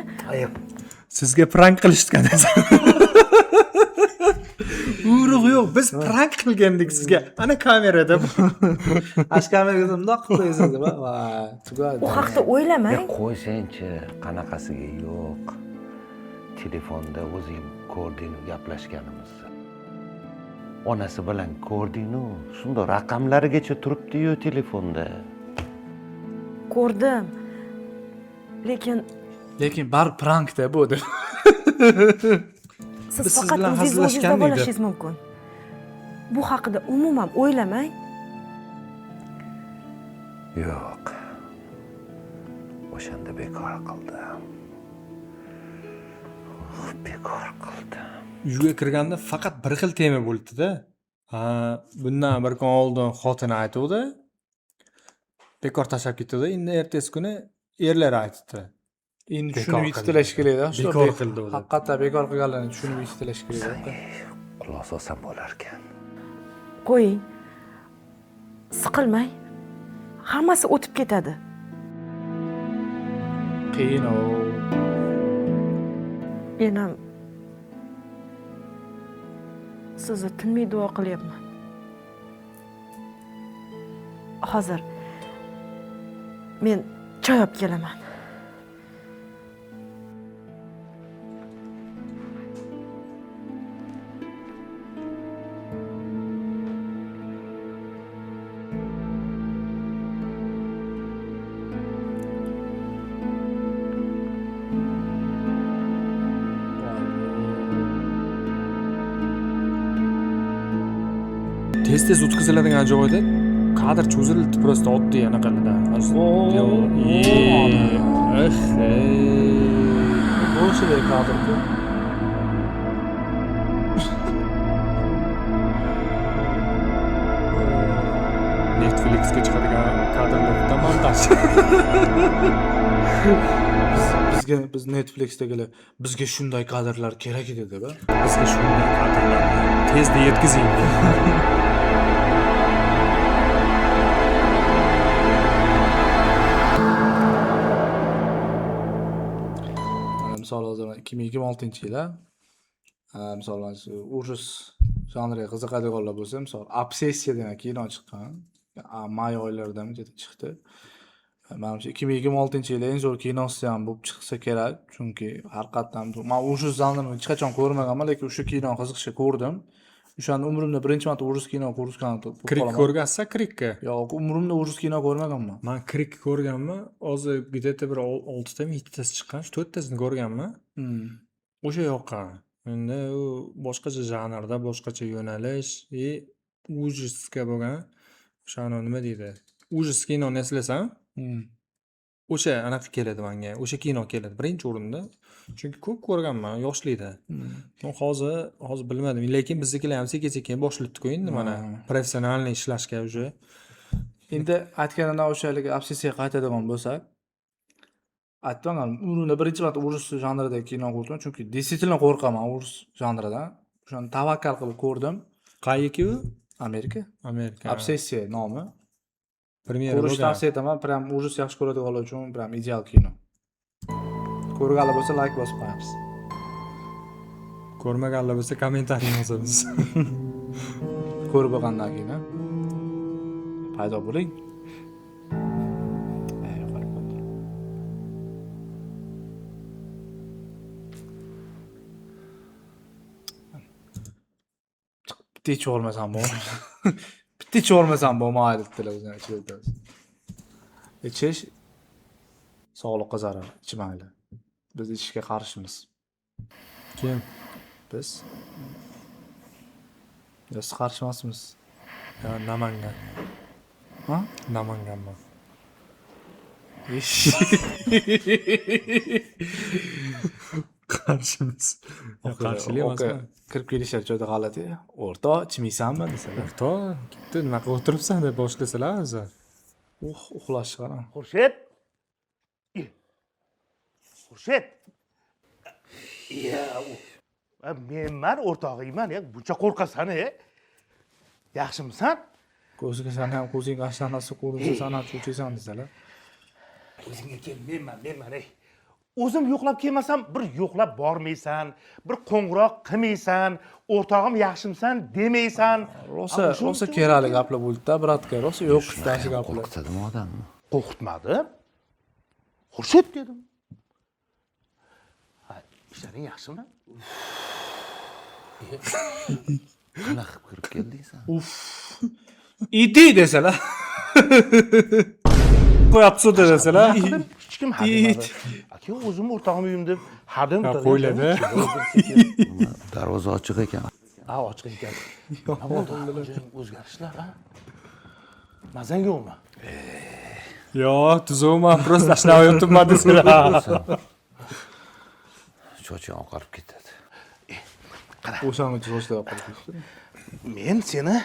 Sizga prank qilishgan. Urug' yo'q, biz prank qilgandik sizga. Ana kamerada. Ashkameraga bundoq qilib qo'yasiz deb. Va, tugadi. u haqda o'ylamang. Qo'ysenchi, qanaqasiga yo'q. Telefonda o'zing ko'rding gaplashganimizni. Onasi bilan ko'rding-ku, shunda raqamlarigacha turibdi-yu telefonda. Ko'rdim. Lekin bar prankda bu deb. siz Biz siz faqat bilan o'zingiz o'zingiz hazillashgandik deb. bo'lishingiz mumkin. Bu haqida umuman o'ylamang. Yo'q. O'shanda bekor qildim. Bekor qildim. Uyga kirganda faqat bir xil tema bo'ldi-da. Bundan bir kun oldin xotini aytuvdi. Bekor tashlab ketdi. Endi ertasi kuni erlar aytdi. Endi Bekor tushunib yetib qildi. tilash kerak-da. Bekor qildi u deb. Haqiqatda bekor qilganlarni tushunib yetib tilash kerak-da. Quloq solsam bo'lar ekan. Qo'ying. Siqilmang. Hammasi o'tib ketadi. Qiyin o. Men ham sizni tinmay duo qilyapman. Hozir men choy olib kelaman. Tez o'tkaziladigan joyda kadr cho'zildi, просто oddiy anaqada. Bo'lsa kadrku. Netflixga chiqadigan kadrlarda montaj. Biz Netflixdagilar bizga shunday kadrlar kerak edi deb. Bizga shunday kadrlar tezda yetkazing. Misol hozir 2026-yil, misol ujus janriga qiziqadiganlar bo'lsa, misol Obsessiya degan kino chiqqan. May oylaridami chiqdi. Menimcha 2026-yil eng zo'r kinosi ham bo'lib chiqsa kerak, chunki haqiqatan men ujus janrini hech qachon ko'rmaganman, lekin o'sha kino qiziqishga ko'rdim. O'shanda umrimda birinchi marta ujus kino ko'rgan. Krik ko'rgansiz, Krikka? Yo'q, umrimda ujus kino ko'rmaganman. Men Krik ko'rganman. Hozir где-то bir 6 tami 7 tasi chiqqan, 4 tasini ko'rganman. O'sha yoqqan. Endi u boshqacha janrda, boshqacha yo'nalish, ujusga bo'lgan o'shani nima deydi? Ujus kinoni eslasam, o'sha anaqa keladi menga. O'sha kino keladi birinchi o'rinda. Chunki ko'p ko'rganman yoshlikda. Hozir bilmadim, lekin biznikilar ham sekin-sekin boshlatdi-ku endi mana professionalniy ishlashga уже. Endi aytganimdan o'shalik obsessiyaga qaytadigan bo'lsak, aytmagan, umrimda birinchi marta ujus janridagi kino ko'rdim, chunki действительно qo'rqaman ujus janridan. O'shani tavakkal qilib ko'rdim. Qayyiki u? Amerika. Amerika. Obsessiya nomi. Premyera Ko'rishni tavsiya etaman. Prям ujus yaxshi ko'radiganlar uchun prям ideal kino. Ko'rganlar bo'lsa like bosib qo'yamiz. Ko'rmaganlar bo'lsa kommentariy yozamiz. Ko'rib bo'lgandan keyin paydo bo'ling. Bitta ichib olmasam bo'lmaydi. Bitta ichib olmasam bo'lmaydi dedilar o'zlari ichida. Ichish sog'liqqa zarar, ichmanglar. Biz ichishga qarshimiz. Kim? Biz. Biz qarshi emasmiz. Namangan. Ha? Namanganman. Qarshimiz. Qarshilik emasmi? Kirib kelishar joyda g'alati. O'rta, ichmaysanmi desalar. O'rta, ketdi, nima qilib o'tiribsan deb boshlasalar o'zi. Uxlash qaram. Xurshid. Xurshid. Men o'rtog'ingman, buncha qo'rqasan, Yaxshimisan? Ko'ziga san ham ko'zing ashlanasi ko'rinsa san ham cho'chiysan desalar. O'zingga kel, menman, o'zim yo'qlab kelmasam bir yo'qlab bormaysan, bir qo'ng'iroq qilmaysan, o'rtog'im yaxshimisan demaysan. Rosa kerakli gaplar bo'ldi-da, bratka. Rosa yo'q qishdashi gaplar. Qo'rqitadimi odamni? Qo'rqitmadi. Xurshid dedim. Ha, ishlaring yaxshimi? Qanaqa qilib kirib keldingsan? Iti desalar. Qo'yapsiz desalar. Hech kim hademadi. Aka, o'zim o'rtog'im uyim deb hadim qo'yladi. Darvoza ochiq ekan. Ha, ochiq ekan. Nima bo'ldi? O'zgarishlar, ha? Mazang yo'qmi? Yo'q, tuzukman, просто ashlayotibman desalar. Cho'ching oqarib ketadi. O'shani so'zlab qolibdi. Men seni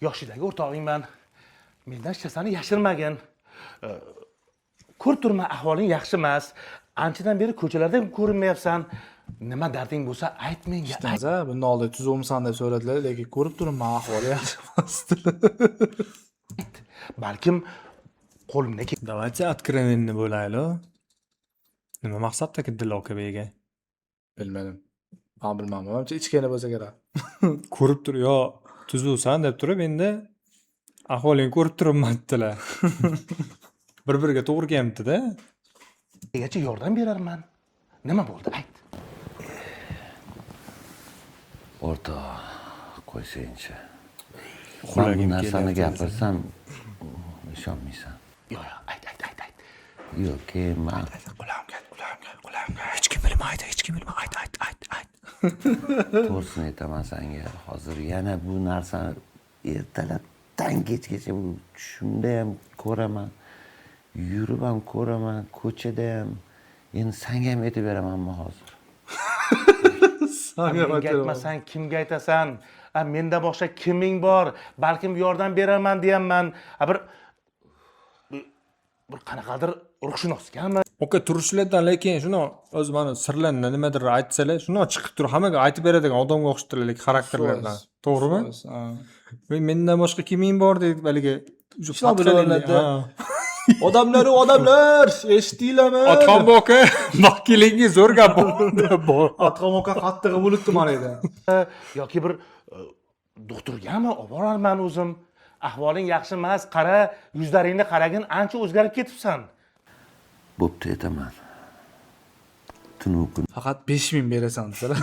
yoshidagi o'rtog'ingman. Mendan hech narsani yashirmagin. Ko'rib turman, ahvoling yaxshi emas. Anchadan beri ko'chalarda ham ko'rinmayapsan. Nima darding bo'lsa ayt menga. Aytsa, bundan oldin tuzumsan deb so'radilar, lekin ko'rib turibman, ahvoli yaxshi emas. Balkim qo'limdan Давайте откровенni bo'laylik. Nima maqsadda Dil aka bega? Bilmadim. Men bilmayman. Menimcha ichkani bo'lsa kerak. Ko'rib tur, yo, tuzuksan deb turib, endi ahvolingni ko'rib turibman dedilar. Bir-biriga to'g'ri kelibdi-da. Negacha yordam berarman. Nima bo'ldi? Ayt. O'rtoq, qo'ysangchi. Men bu narsani gapirsam ishonmaysan. Yo'q, ayt. Yo'q, keyin men Qulamga. Hech kim bilmaydi, ayt. to'g'risini aytaman senga. Hozir yana bu narsani ertalabdan kechgacha bu tushimda ham ko'raman. Yurib ham ko'raman, ko'chada ham. Endi senga ham aytib beramanmi hozir? Menga aytmasang kimga aytasan? Menda boshqa kiming bor? Balkim yordam beraman deyapman. Bir qanaqadir ruhshunosganmi? Oka turishlardan lekin shuni o'z mana sirlarni nimadir aytsalar, shuni chiqib turib hammaga aytib beradigan odamga o'xshatdilar xarakterlardan. To'g'rimi? Mendan boshqa kiming bor deydi balki. Odamlar, eshitdinglarmi? Atom aka, vakilingiz zo'r gap bor. Atqam aka qattig'i bo'libdi mana edi. Yoki bir doktorgami olib borarman o'zim. Ahvoling yaxshi emas, qara, yuzlaringni qaragin, ancha o'zgarib ketibsan. Bo'pti aytaman. Tunu kun. Faqat 5000 berasan desalar.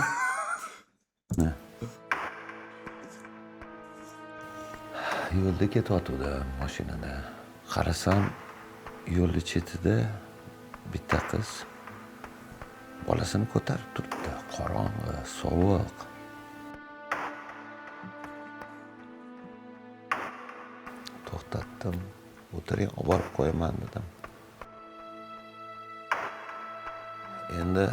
Yo'lda ketyotgandi mashinada. Qarasam, yo'lni chetida bitta qiz bolasini ko'tarib turibdi. Qorong'i, sovuq. To'xtatdim. O'tiring, olib borib qo'yaman dedim. Endi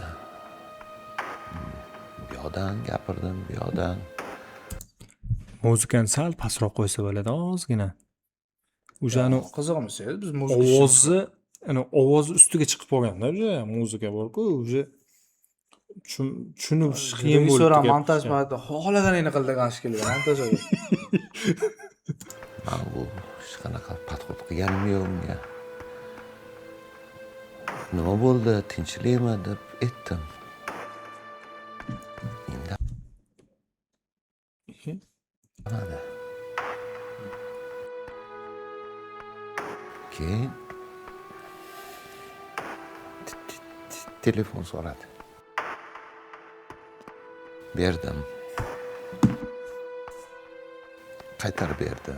bu yoqdan gapirdim, bu yoqdan. Muzikani sal pastroq qo'ysa bo'ladi, ozgina. O'shani Qiziqmiz edi biz muzika. ovozi, ana ovozi ustiga chiqib qolganda, o'sha muzika bor-ku, o'sha tushunish qiyin bo'ldi. So'ra montaj paytida xohlaganingni qil degan shekilli montaj edi. Men bu hech qanaqa podxod qilganim yo'q unga. Nima bo'ldi, tinchlikmi deb aytdim. Endi nada. Keyin telefon so'radi. Berdim. Qaytarib berdi.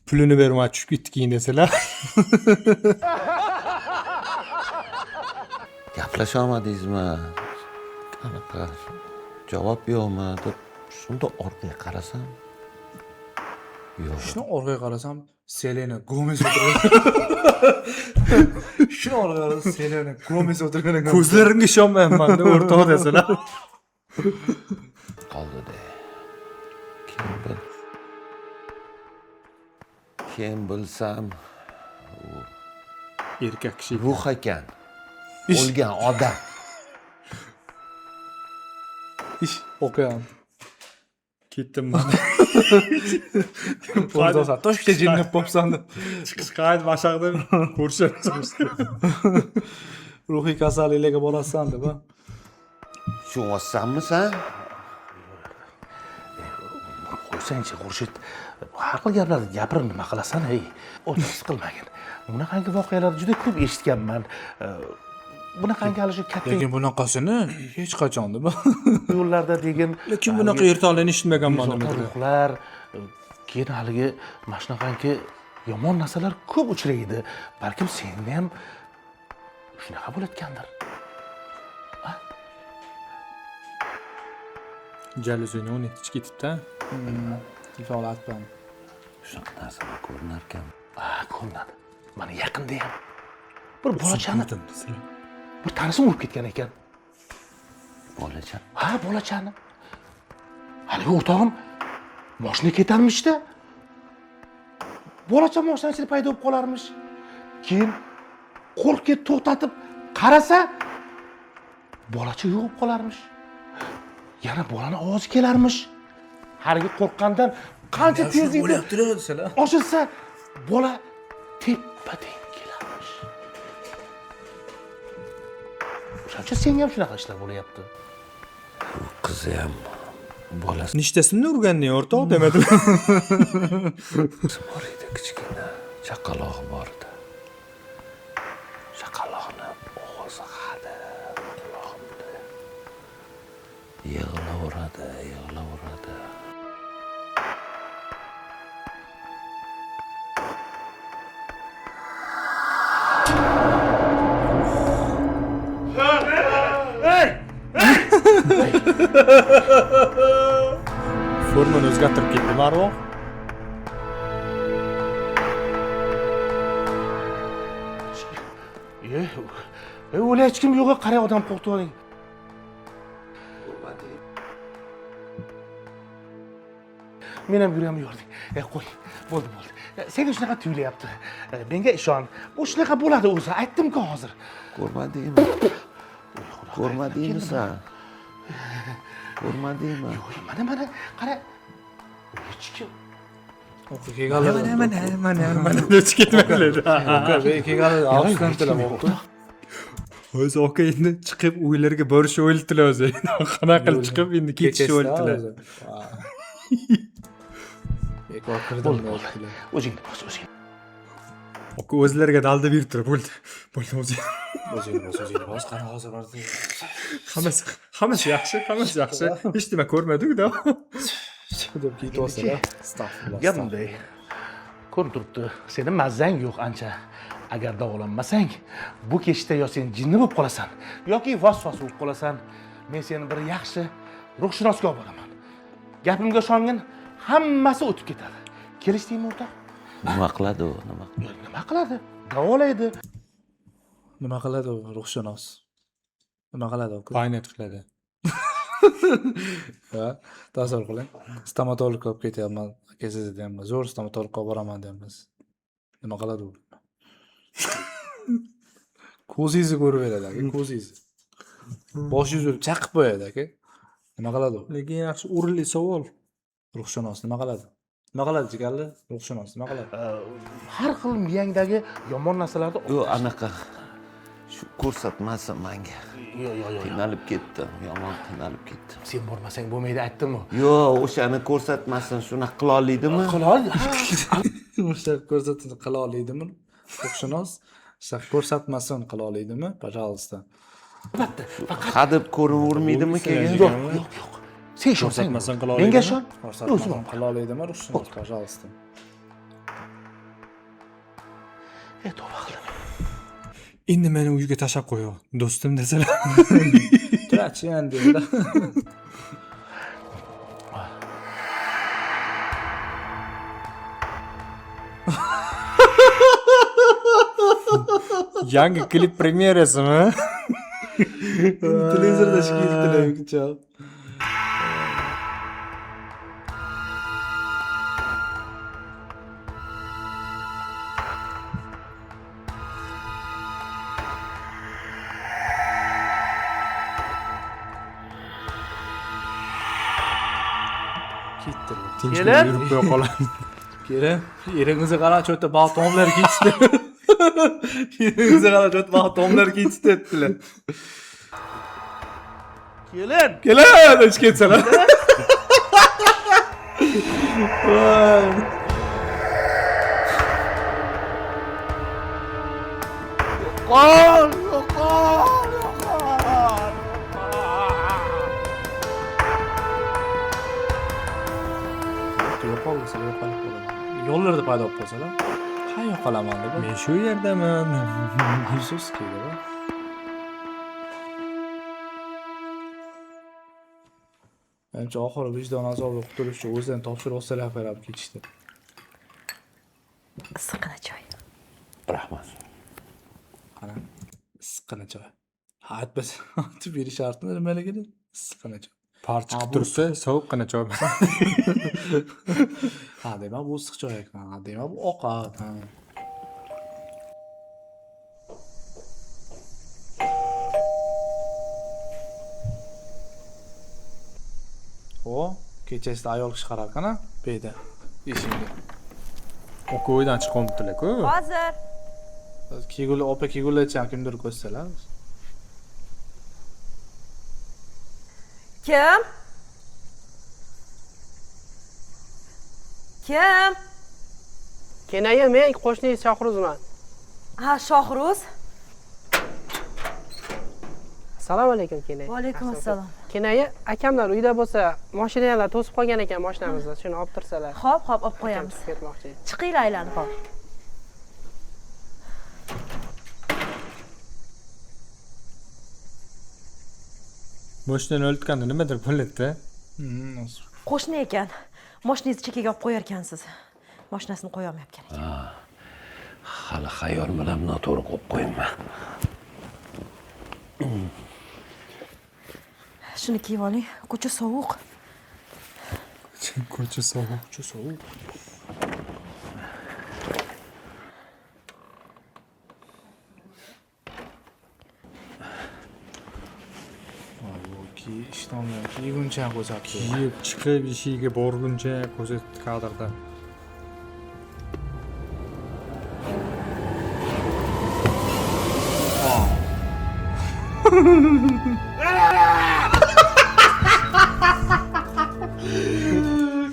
Pulini bermay tushib ketdik desalar. Gaplasha olmadingizmi? Qanaqa javob yo'qmi deb shunda orqaga qarasam, yo'q. Shuni orqaga qarasam, Selena Gomez o'tirgan. Shuni orqaga qarasam, Selena Gomez o'tirgan. Ko'zlarimga ishonmayapman deb o'rtoq desalar. Qoldi-da. Keyin bilsam, Erkak kishi ruh ekan. O'lgan odam. Ish o'qiyam. Ketdim man. Bo'lsa, toshga jinnib bo'lsan deb. Chiqish qayt mashaqda ko'rishamiz. Ruhiy kasalliklarga borasan deb. Shu osanmi sen? Qo'ysangchi, Xurshid. Har xil gaplarni gapirib nima qilasan, ey? O'tib qilmagin. Bunaqangi voqealarni juda ko'p eshitganman. Bunaqangi hali shu katta Lekin bunaqasini hech qachon deb. yo'llarda degan Lekin bunaqa ertoqlarni eshitmaganman nimadir. ruhlar, keyin haligi mana shunaqangi yomon narsalar ko'p uchraydi. Balkim senda ham shunaqa bo'layotgandir. Jaluzini o'n ichi ketibdi. Holat bilan. Shunaqa narsalar ko'rinar ekan. Ko'rinadi. Mana yaqinda ham bir bolachani bir tanisim urib ketgan ekan. Bolacha. Bolachani. Haligi o'rtog'im mashina ketarmishda. Bolacha mashina ichida paydo bo'lib qolarmish. Keyin qo'rqib to'xtatib qarasa, bolacha yo'q bo'lib qolarmish. Yana bolani ovozi kelarmish. Haligi qo'rqqandan qancha tezlikda oshirsa, bola teppa-teng kelarmish. O'shancha senga ham shunaqa ishlar bo'layapti. U qizi ham bolasi Nechtasini urganda o'rtoq demadilar. bor edi, kichkina chaqalog'i bor edi. Chaqaloqni ovozi hadi quloqimda. Yig'laveradi. Formani o'zgartirib ketdi marvoq. O'la hech kim yo'q, qara odam qo'rqitib oling. Men ham yuram yording. Qo'y. Bo'ldi. Senga shunaqa tuyulyapti. Menga ishon. Bu shunaqa bo'ladi o'zi. Aytdim-ku hozir. Ko'rmadingmi? Ko'rmadingmi sen? Ko'rmadingmi? Yo'q, mana qara. Hech kim. Mana o'tib ketmaydi. Kegalar avstdan tilab o'qdi. O'zi oka endi chiqib uylarga borish o'yladilar o'zi. Qanaqa qilib chiqib endi ketish o'yladilar. Bekor kirdim. O'zingni bos, o'zing. Oka o'zlariga dalda berib turib bo'ldi. Bo'ldi o'zi. O'zingni bos, qani hozir bordi. Hammasi yaxshi. Hech nima ko'rmadik-da. deb ketib Astag'firullah. Gap bunday. Ko'rib turibdi, seni mazzang yo'q ancha. Agar davolanmasang, bu kechda yo sen jinni bo'lib qolasan, yoki vasvas bo'lib qolasan. Men seni bir yaxshi ruhshunosga olib boraman. Gapimga ishongin, hammasi o'tib ketadi. Kelishdingmi o'rtoq? Nima qiladi u? Nima qiladi? Davolaydi. Nima qiladi u ruhshunos? Nima qiladi u? Paynet qiladi. Ha, tasavvur qiling. Stomatologga olib ketyapman. Akasiz deyapman. Zo'r stomatologga olib boraman deyapmiz. Nima qiladi u? Ko'zingizni ko'rib beradi aka, ko'zingizni. Boshingizni chaqib qo'yadi aka. Nima qiladi u? Lekin yaxshi o'rinli savol. Ruhshunos nima qiladi? Nima qiladi jigarli? Ruhshunos nima qiladi? Har xil miyangdagi yomon narsalarni Yo'q, anaqa shu ko'rsatmasin menga. Yo'q. Qiynalib ketdim, yomon qiynalib ketdim. Sen bormasang bo'lmaydi, aytdim-ku. Yo'q, o'shani ko'rsatmasin, shunaqa qila olaydimi? O'sha ko'rsatmasini qila olaydimi? Ruhshunos ko'rsatmasin qila olaydimi? Пожалуйста. Albatta. Hadeb ko'ravermaydimi keyin? Yo'q. Sen ishonsang, menga ishon. Ko'rsatmasin qila olaydimi? Ruhshunos, пожалуйста. Tavba qildim. Endi meni uyga tashab qo'yo, do'stim desalar. Turachi endi. Yangi klip premyerasimi? Televizorda shikiltilar. Ketdi. Tinchlik Kelin. yurib qo'ya qolamiz. Kelin, eringizni qara, cho'ta baxt tomlar ketishdi. Eringizni qara, cho'ta baxt tomlar ketishdi dedilar. Kelin. Kelin, ish ketsalar. Voy. Yo'qol. Yo'llarda paydo bo'lib qolsalar, qayoqqa qolaman deb. Men shu yerdaman. Afsuski deb. Menimcha oxiri vijdon azobi qutulish uchun o'zidan topshiriq olsalar berib ketishdi. Issiqqina choy. Rahmat. Qara, issiqqina choy. Ha, aytmasa, aytib berishartmi nimaligini? Issiqqina choy. Parcha chiqib turibdi, sovuqqina choy. Ha, demak bu issiq choy ekan. Ha, demak bu ovqat. Ha. O, kechasida ayol kishi qarar ekan-a, beda eshikda. O'quvdan chiqib qolibdilar-ku. Hozir. Keguli, opa kegulicha kimdir ko'rsalar. Kim? Kim? Kenaya men qo'shningiz Shohruzman. Ha, Shohruz. Assalomu alaykum Kenaya. Va alaykum assalom. Kenaya akamlar uyda bo'lsa, mashinalar to'sib qolgan ekan mashinamizni, shuni olib tursalar. Xo'p, olib qo'yamiz. Chiqib ketmoqchi edim. Chiqinglar aylanib. Hop. Boshdan o'ltganda nimadir bo'lyapti. Qo'shni ekan. Mashinangizni chekkaga olib qo'yar ekansiz. Mashinasini qo'ya olmayotgan ekan. Hali xayol bilan noto'g'ri qo'yib qo'yibman. Shuni kiyib oling. Ko'cha sovuq. Ko'cha sovuq. Ko'cha sovuq. ishtonlar kiyguncha ko'rsatdi. Kiyib chiqib ishiga borguncha ko'rsatdi kadrda.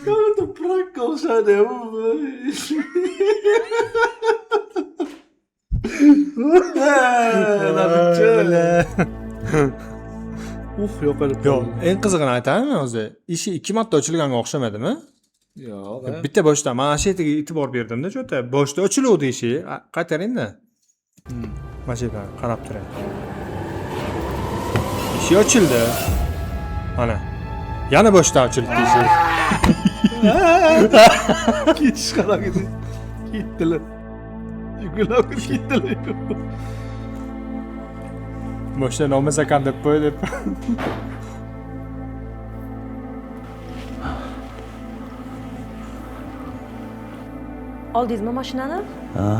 Qanday prank o'xshadi yo'q qilib. Yo'q, eng qizig'ini aytaymi o'zi? Ishi 2 marta ochilganga o'xshamadimi? Yo'q. Bitta boshda mana shu yerga e'tibor berdimda, cho'ta. Boshda ochiluvdi ishi. Qaytaring-da. Mana shu yerdan qarab turing. Ishi ochildi. Mana. Yana boshda ochildi ishi. Ketish qarab edi. Ketdilar. Yugurib ketdilar. Boshdan olmasa ekan deb qo'ydi. Oldingizmi mashinani? Ha?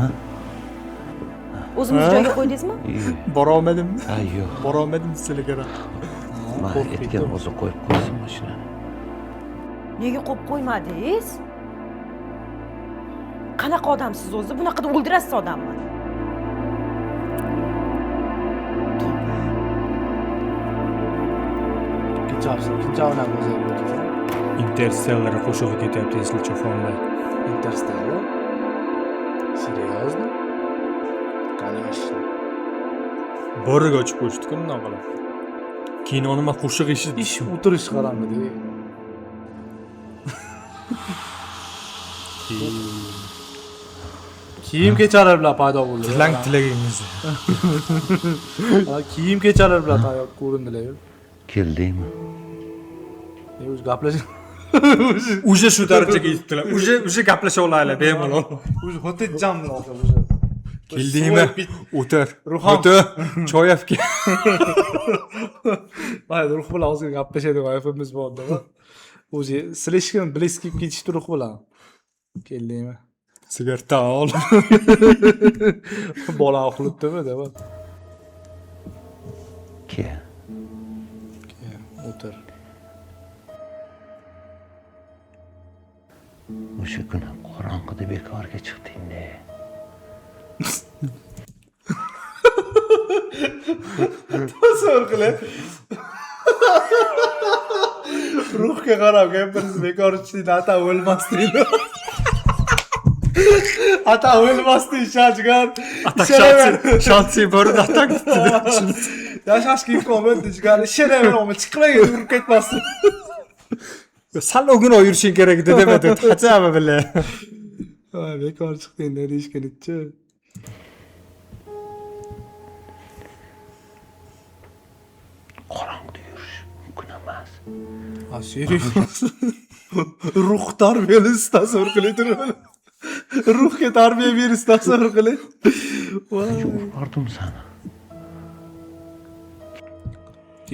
O'zingiz joyga qo'ydingizmi? Bora olmadim. Ha, yo'q. Bora olmadim sizlarga. Men aytgan o'zi qo'yib qo'ysin mashinani. Nega qo'yib qo'ymadingiz? Qanaqa odamsiz o'zi? Bunaqa deb o'ldirasiz odamni. Ikkinchi avlom o'zi. Interstellar qo'shig'i ketyapti eslicha fonda. Interstellar. Серьезно? Конечно. Boriga ochib qo'yishdi-ku bundan qilib. Kino nima qo'shiq ishi? Ish o'tirish qaramidi. Kiyim kechalari bilan paydo bo'ldi. Tilang tilagingizni. Kiyim kechalari bilan tayyor ko'rindilar. Keldingmi? O'zi gaplashib. Уже shu darajaga yetibdilar. Уже gaplasha oladilar bemalol. O'zi xotirjam o'sha. Keldingmi? O'tir. Ruhom. O'tir. Choy olib kel. Mayli, ruh bilan ozgina gaplashadigan vayfimiz borda. O'zi slishkin bliski ketishdi ruh bilan. Keldingmi? Sigareta ol. Bola uxlibdimi deb. Kel. O'tir. O'sha kuni qorong'ida bekorga chiqding-da. Tasavvur qiling. Ruhga qarab gapirsiz bekor chiqding, ata o'lmasding. Ata o'lmasding, shajgar. Shansi borida atak. Yashashga imkon bo'ldi, jigar. Ishlayverma, chiqmagan, urib ketmasin. Sal o'g'inoq yurishing kerak edi demadi. Qachami bile. Ha, bekor chiqding deyishganicha. Qorong'ida yurish mumkin emas. Ha, serios. Ruh tarbiyasi tasavvur qiling turib. Ruhga tarbiya berish tasavvur qiling. Voy. Bordim seni.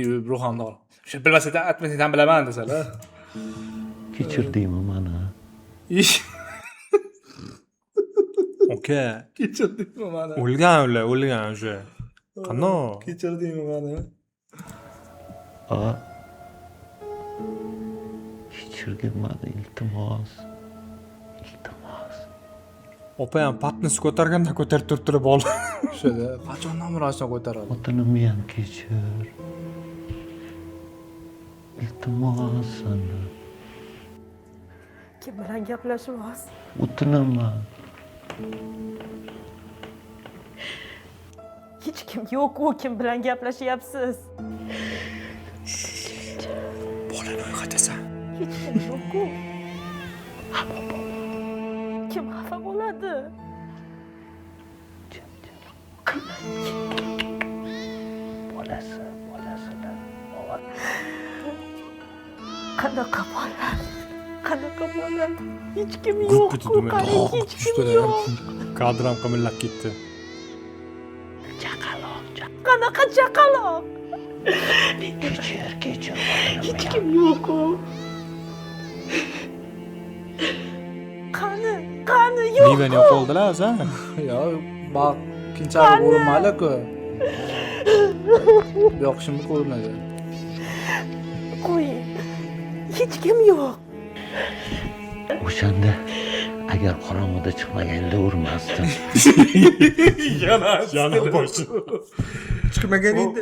Yurib ruhamni ol. O'sha bilmasang, aytmasang bilaman desalar. Kechirdingmi meni? Ish, Oka. kechirdingmi meni? O'lgan o'sha. Qanoq? Kechirdingmi meni? Kechirgin, iltimos. Iltimos. Opa ham patnis ko'targanda ko'tarib turib oldi. O'shada qachondan murosini ko'taradi? Xotinimni ham kechir. Iltimos seni. Kim bilan gaplashyapsiz? O'tinaman. Hech kim yo'q-ku, kim bilan gaplashyapsiz? Bolani uyg'otasan. Hech kim yo'q-ku. Kim xafa bo'ladi? Bolasidan ovoz. Qanaqa bo'ladi? Qanaqa bo'ladi? Hech kim yo'q-ku, qarang, hech kim yo'q. Kadram qimillab ketdi. Qanaqa chaqaloq? Kechir. Hech kim yo'q-ku. Qani yo'q. Niven yo'q oldilar o'zi. Yo, bak kinchalik urinmaylik-ku. Yoqishimni ko'rinadi. Qo'ying. Hech kim yo'q. O'shanda agar qorong'ida chiqmaganda urmasdim. Yana bosh. Chiqmagan edi.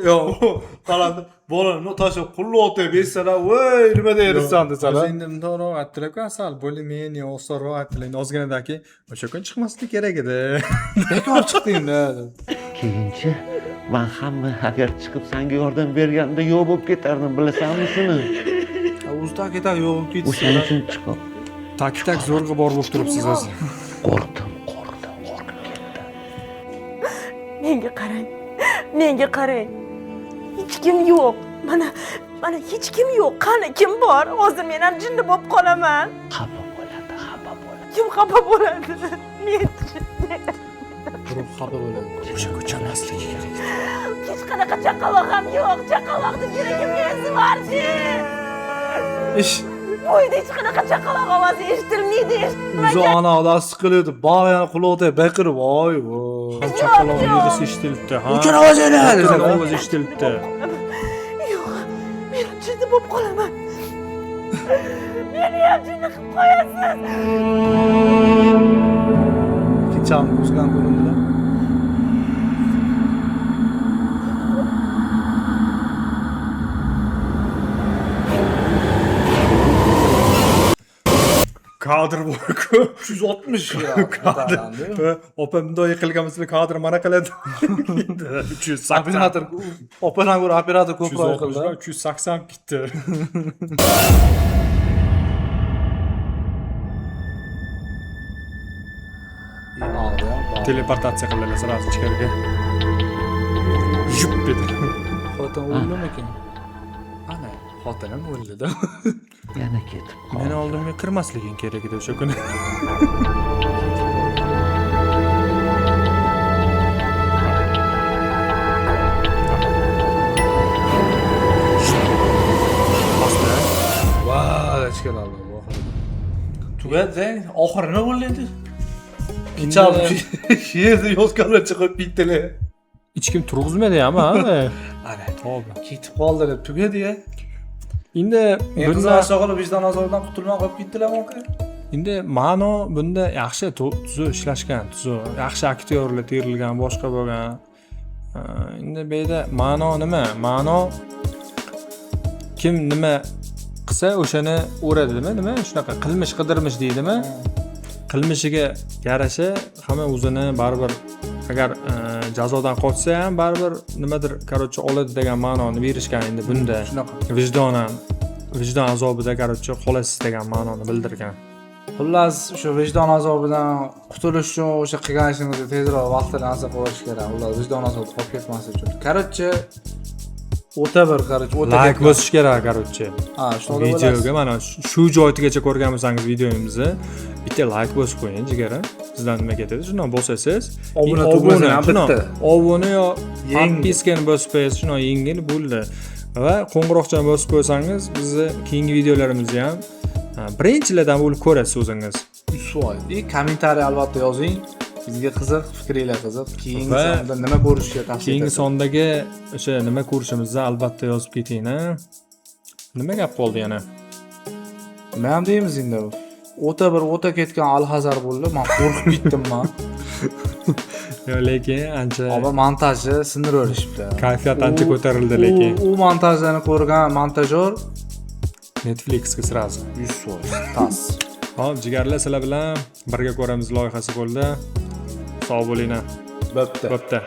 Qarandi, bolani tashlab qulloqda bersalar, "Voy, nima deyapsan?" desalar. Endi bundoq aytdilar-ku, asal более-менее osonroq aytdilar. Ozginadaki, o'sha kun chiqmaslik kerak edi. Bekor chiqding-da. Keyinchi men hamma agar chiqib senga yordam berganda yo'q bo'lib ketardim, bilasanmi shuni? O'zida ketar yo'q bo'lib ketsa. O'shaning uchun chiqib Tak zo'rg'a bor bo'lib turibsiz o'zi. qo'rqib ketdim. Menga qarang. Hech kim yo'q. Mana hech kim yo'q. Qani kim bor? Hozir men ham jinni bo'lib qolaman. Xafa bo'ladi. Kim xafa bo'ladi? Men Turib xafa bo'ladi. O'sha ko'chamaslik kerak. hech qanaqa chaqaloq ham yo'q. Chaqaloqni keragi mensi borchi. Ish, Uyda hech qanaqa chaqaloq ovozi eshitilmaydi. o'zi ana odasi qiladi. Bag'ani quloqda baqirib, voy, voy. Chaqaloq yig'isi eshitilibdi, ha. O'char ovoz edi. Ovoz eshitilibdi. Yo'q. Men jinni bo'lib qolaman. Meni ham jinni qilib qo'yasiz. Kicham o'zgan ko'rindilar. Kadr bor-ku. 360 ya. Opam bundoq yiqilganimizda kadr mana qiladi. 380. Operator, opadan ko'ra operator ko'proq qildi. 380 ketdi. Teleportatsiya qildilar sразу ichkariga. Jup dedi. Xotin o'ldimikin? Ana, xotinim o'ldi-da. Yana ketib qoldi. Meni oldimga kirmasliging kerak edi o'sha kuni. Vay, ichkalardi oxirida. Tugadi, oxiri nima bo'ldi endi? Kicham yerda yozganlar chiqib bitdilar. Hech kim turg'izmadi ham, ha? Ana, To'g'ri. ketib qoldilar, tugadi-ya. Endi Bundan asoqilib vijdon azoridan qutulmay qolib ketdilar-ku. endi ma'no bunda yaxshi tuzuv ishlashgan, yaxshi aktyorlar terilgan, boshqa bo'lgan. Endi bu yerda ma'no nima? Ma'no kim nima qilsa o'shani o'radimi, nima? Shunaqa qilmish qidirmish deydimi? Qilmishiga yarasha hamma o'zini baribir agar jazodan qochsa ham baribir nimadir, короче, oladi degan ma'noni berishgan endi bunda. Shunaqa. Vijdon azobida короче qolasiz degan ma'noni bildirgan. Xullas, shu vijdon azobidan qutulish uchun o'sha qilgan ishingizga tezroq vaqtda narsa qo'yish kerak. Ular vijdon azobi qolib ketmaslik uchun. Короче, o'ta Like bosish kerak, короче. Ha, shuni Videoga mana shu joygacha ko'rgan bo'lsangiz videomizni bitta like bosib qo'ying, jigara. Sizdan nima ketadi? Shuni bosasiz. Obuna tugmani ham bitta. Obuna yo podpiskani bosib qo'yasiz, shuni yengil bo'ldi. Va qo'ng'iroqchani bosib qo'ysangiz, bizni keyingi videolarimizni ham birinchilardan bo'lib ko'rasiz o'zingiz. 100%. Kommentariy albatta yozing. Bizga qiziq, fikringlar qiziq. Keyingi sonda nima ko'rishga tavsiya Keyingi etasiz? sondagi o'sha nima ko'rishimizni albatta yozib keting-a. Nima gap qoldi yana? Nima ham deymiz endi? O'ta ketgan Alhazar bo'ldi. Men qo'rqib ketdim men. Yo, lekin ancha Oba montajni sindirib o'rishibdi. kayfiyat ancha ko'tarildi lekin. U montajlarni ko'rgan montajyor Netflixga sirazi. 100% tas. Hop, jigarlar sizlar bilan birga ko'ramiz loyihasi bo'ldi. Sog' bo'linglar. Bo'pti. Bo'pti.